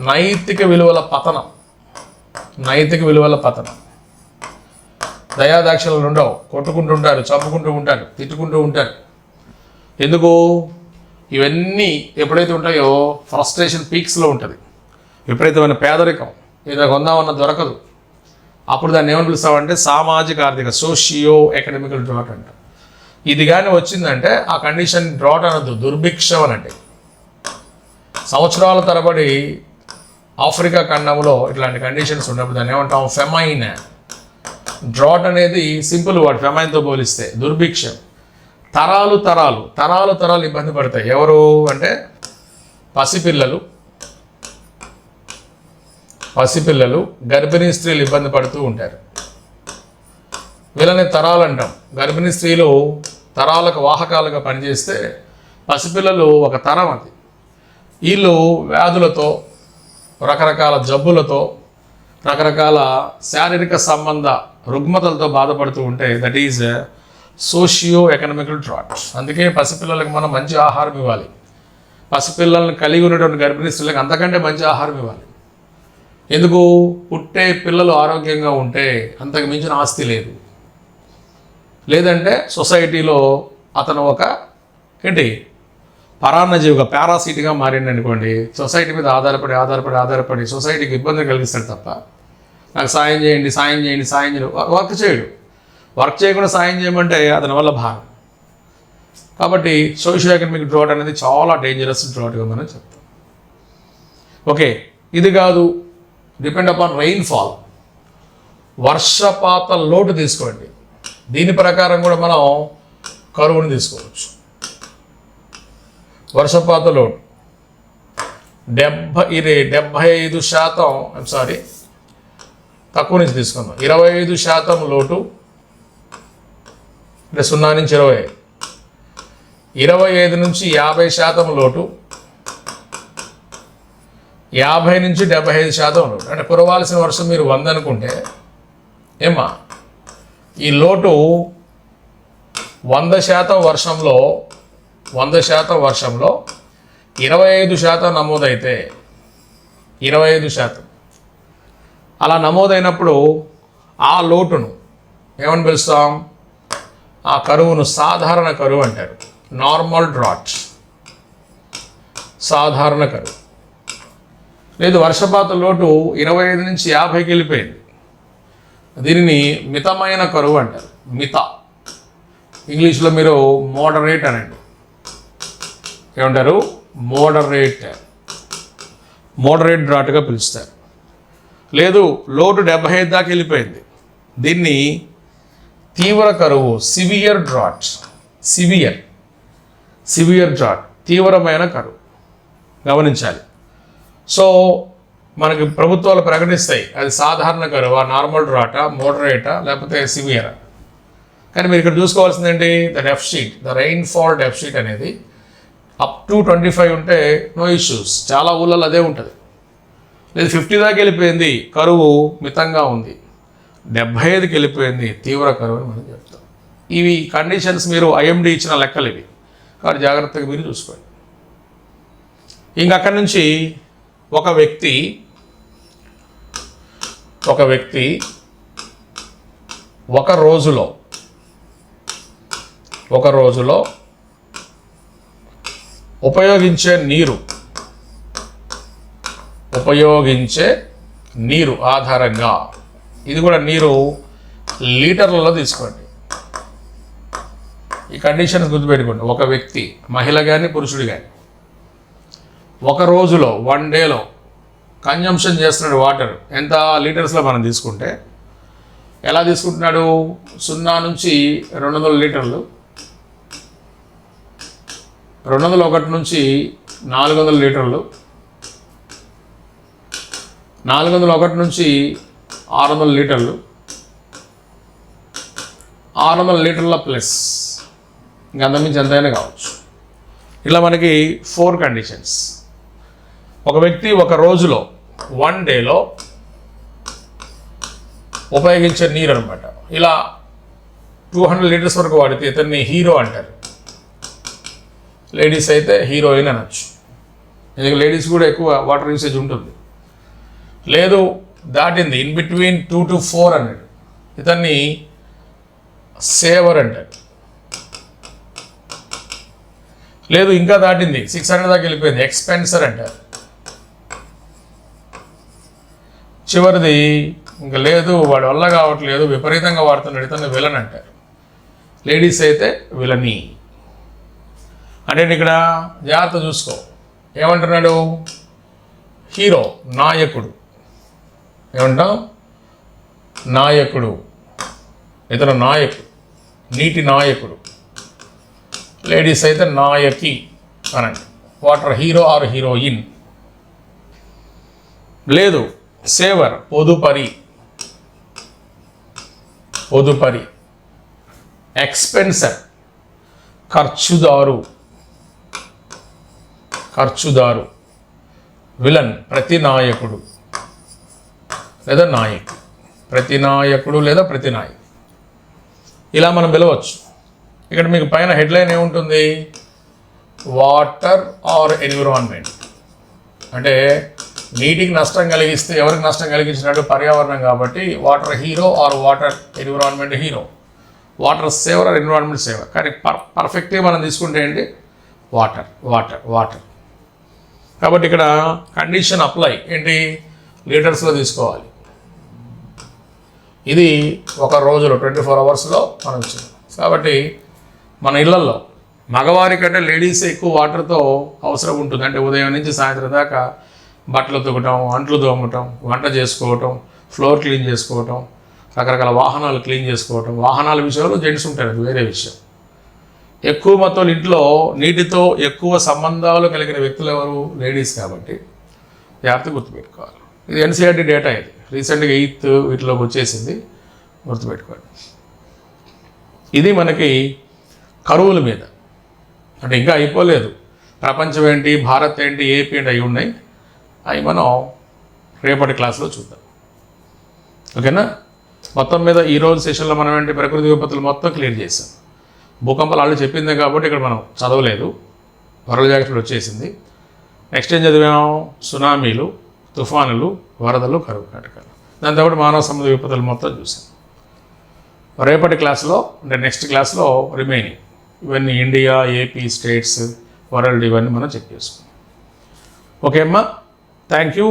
నైతిక విలువల పతనం. నైతిక విలువల పతనం. దయాదాక్షిణ్యాలు ఉండవు, కొట్టుకుంటూ ఉంటారు, చంపుకుంటూ ఉంటారు, తిట్టుకుంటూ ఉంటారు. ఎందుకు? ఇవన్నీ ఎప్పుడైతే ఉంటాయో ఫ్రస్ట్రేషన్ పీక్స్లో ఉంటుంది. విపరీతమైన పేదరికం, ఏదో కొందామన్న దొరకదు. అప్పుడు దాన్ని ఏమని పిలుస్తామంటే సామాజిక ఆర్థిక, సోషియో ఎకనామికల్ డ్రాట్ అంట. ఇది కానీ వచ్చిందంటే ఆ కండిషన్ డ్రాట్ అనద్దు, దుర్భిక్షం అనంటే. సంవత్సరాల తరబడి ఆఫ్రికా ఖండంలో ఇట్లాంటి కండిషన్స్ ఉన్నప్పుడు దాన్ని ఏమంటాం? ఫెమైన్. డ్రాట్ అనేది సింపుల్ వర్డ్, ఫెమైన్తో పోలిస్తే దుర్భిక్షం. తరాలు తరాలు తరాలు తరాలు ఇబ్బంది పడతాయి. ఎవరు అంటే పసిపిల్లలు, గర్భిణీ స్త్రీలు ఇబ్బంది పడుతూ ఉంటారు. వీళ్ళని తరాలు అంటాం. గర్భిణీ స్త్రీలు తరాలకు వాహకాలుగా పనిచేస్తే పసిపిల్లలు ఒక తరం. అది వీళ్ళు వ్యాధులతో, రకరకాల జబ్బులతో, రకరకాల శారీరక సంబంధ రుగ్మతలతో బాధపడుతూ ఉంటే that is socio economical drought. అందుకే పసిపిల్లలకు మనం మంచి ఆహారం ఇవ్వాలి. పసిపిల్లలను కలిగి ఉన్నటువంటి గర్భిణీ స్త్రీలకు అంతకంటే మంచి ఆహారం ఇవ్వాలి. ఎందుకు? పుట్టే పిల్లలు ఆరోగ్యంగా ఉంటే అంతకు మించిన ఆస్తి లేదు. లేదంటే సొసైటీలో అతను ఒక పరాన్నజీవిగా, పారాసీట్గా మారింది అనుకోండి, సొసైటీ మీద ఆధారపడి సొసైటీకి ఇబ్బంది కలిగిస్తాడు తప్ప నాకు సాయం చేయండి వర్క్ చేయడు. వర్క్ చేయకుండా సాయం చేయమంటే అతని వల్ల భారం. కాబట్టి సోషియో ఎకనామిక్ డ్రాట్ అనేది చాలా డేంజరస్ డ్రాట్గా మనం చెప్తాం. ఓకే, ఇది కాదు, డిపెండ్ అపాన్ రెయిన్ఫాల్, వర్షపాత లోటు తీసుకోండి. దీని ప్రకారం కూడా మనం కరువుని తీసుకోవచ్చు. వర్షపాత లోటు 75%, తక్కువ నుంచి తీసుకుందాం, 25% లోటు, అంటే 0 నుంచి 25, 25 నుంచి 50% లోటు, 50 నుంచి 75% లోటు. అంటే కురవాల్సిన వర్షం మీరు 100 అనుకుంటే ఈ లోటు 100% వర్షంలో 25% నమోదైతే 25% అలా నమోదైనప్పుడు ఆ లోటును ఏమని పిలుస్తాం? ఆ కరువును సాధారణ కరువు అంటారు. నార్మల్ డ్రాట్, సాధారణ కరువు. లేదు, వర్షపాత లోటు 25 నుంచి 50కి వెళ్ళిపోయింది, దీనిని మితమైన కరువు అంటారు. మిత, ఇంగ్లీష్లో మీరు మోడరేట్ అనండి. ఏమంటారు? మోడరేట్ డ్రాట్గా పిలుస్తారు. లేదు, లోటు 75 దాకా వెళ్ళిపోయింది, దీన్ని తీవ్ర కరువు, సివియర్ డ్రాట్. సివియర్ డ్రాట్, తీవ్రమైన కరువు. గమనించాలి. సో మనకి ప్రభుత్వాలు ప్రకటిస్తాయి అది సాధారణ కరువా, నార్మల్ డ్రాటా, మోడరేటా, లేకపోతే సివియరా. కానీ మీరు ఇక్కడ చూసుకోవాల్సింది ఏంటి? ద రెయిన్ఫాల్ డెఫిసిట్ అనేది అప్ టు 25 ఉంటే నో ఇష్యూస్, చాలా ఊళ్ళలో అదే ఉంటుంది. లేదు 50 దాకా వెళ్ళిపోయింది, కరువు మితంగా ఉంది, 75కి వెళ్ళిపోయింది, తీవ్ర కరువు అని మనం చెప్తాం. ఇవి కండిషన్స్ మీరు ఐఎండి ఇచ్చిన లెక్కలు ఇవి, కాబట్టి జాగ్రత్తగా మీరు చూసుకోండి. ఇంక అక్కడి నుంచి ఒక వ్యక్తి ఒక రోజులో ఉపయోగించే నీరు ఆధారంగా, ఇది కూడా నీరు లీటర్లలో తీసుకోండి. ఈ కండిషన్స్ గుర్తుపెట్టుకోండి. ఒక వ్యక్తి, మహిళ కానీ పురుషుడు కానీ, ఒక రోజులో 1 డేలో కన్జంప్షన్ చేస్తున్న వాటర్ ఎంత లీటర్స్లో మనం తీసుకుంటే ఎలా తీసుకుంటున్నాడు? 0 నుంచి 200 లీటర్లు, 201 నుంచి 400 లీటర్లు, 401 నుంచి 600 లీటర్లు, 600 లీటర్ల ప్లస్ ఇంకా అంతమించి ఎంతైనా కావచ్చు. ఇలా మనకి 4 కండిషన్స్. ఒక వ్యక్తి ఒక రోజులో 1 డేలో ఉపయోగించే నీరు అనమాట. ఇలా 200 లీటర్స్ వరకు వాడితే ఇతన్ని హీరో అంటారు. లేడీస్ అయితే హీరోయిన్ అనొచ్చు, ఎందుకంటే లేడీస్ కూడా ఎక్కువ వాటర్ యూసేజ్ ఉంటుంది. లేదు దాటింది ఇన్ బిట్వీన్ 2 to 4 అన్నాడు, ఇతన్ని సేవర్ అంటారు. లేదు ఇంకా దాటింది 600 దాకా వెళ్ళిపోయింది, ఎక్స్పెన్సర్ అంటారు. చివరిది ఇంకా లేదు వాడి వల్ల కావట్లేదు విపరీతంగా వాడుతున్నాడు, ఇతన్ని విలన్ అంటారు. లేడీస్ అయితే విలని. అంటే ఇక్కడ జాగ్రత్త చూసుకో, ఏమంటున్నాడు? హీరో, నాయకుడు. ఏమంటాం? నాయకుడు, ఇతను నాయకుడు, నీటి నాయకుడు. లేడీస్ అయితే నాయకి అనండి. Water hero are heroine. లేదు సేవర్, పొదుపరి, పొదుపరి. ఎక్స్పెన్సర్, ఖర్చుదారు, ఖర్చుదారు. విలన్, ప్రతినాయకుడు లేదా నాయకుడు, ప్రతినాయకుడు లేదా ప్రతినాయకుడు. ఇలా మనం పిలవచ్చు. ఇక్కడ మీకు పైన హెడ్లైన్ ఏముంటుంది? Water or environment. అంటే నీటికి నష్టం కలిగిస్తే ఎవరికి నష్టం కలిగించినట్టు? పర్యావరణం. కాబట్టి water hero or water environment hero, water saver or environment saver. కానీ పర్ఫెక్ట్గా మనం తీసుకుంటే ఏంటి? Water, water, water. కాబట్టి ఇక్కడ కండిషన్ అప్లై ఏంటి? లీటర్స్లో తీసుకోవాలి. ఇది ఒక రోజులో 24 అవర్స్లో మనం ఇచ్చింది. కాబట్టి మన ఇళ్లలో మగవారి కంటే లేడీస్ ఎక్కువ వాటర్తో అవసరం ఉంటుంది. అంటే ఉదయం నుంచి సాయంత్రం దాకా బట్టలు ఉతకటం, అంట్లు తోమటం, వంట చేసుకోవటం, ఫ్లోర్ క్లీన్ చేసుకోవటం, రకరకాల వాహనాలు క్లీన్ చేసుకోవటం. వాహనాల విషయంలో జెంట్స్ ఉంటారు, అది వేరే విషయం. ఎక్కువ మొత్తం ఇంట్లో నీటితో ఎక్కువ సంబంధాలు కలిగిన వ్యక్తులు ఎవరు? లేడీస్. కాబట్టి జాగ్రత్తగా గుర్తుపెట్టుకోవాలి. ఇది ఎన్సీఆర్టీ డేటా. ఇది రీసెంట్గా 8th వీటిలోకి వచ్చేసింది, గుర్తుపెట్టుకోండి. ఇది మనకి కరువుల మీద. అంటే ఇంకా అయిపోలేదు. ప్రపంచం ఏంటి, భారత్ ఏంటి, ఏపీ ఏంటి అవి ఉన్నాయి. అవి మనం రేపటి క్లాస్లో చూద్దాం. ఓకేనా? మొత్తం మీద ఈరోజు సెషన్లో మనం ఏంటి, ప్రకృతి విపత్తులు మొత్తం క్లియర్ చేసాం. భూకంపాలు వాళ్ళు చెప్పిందే కాబట్టి ఇక్కడ మనం చదవలేదు, వరల్డ్ జాగ్రత్తలు వచ్చేసింది. నెక్స్ట్ ఏం చదివాం? సునామీలు, తుఫానులు, వరదలు, కరువు కాటకాలు. దాంతోపాటు మానవ సముద్ర విపత్తులు మొత్తం చూసాం. రేపటి క్లాస్లో అంటే నెక్స్ట్ క్లాస్లో రిమైనింగ్ ఇవన్నీ ఇండియా, ఏపీ, స్టేట్స్, వరల్డ్ ఇవన్నీ మనం చెక్ చేసుకుందాం. ఓకే అమ్మా, థ్యాంక్ యూ.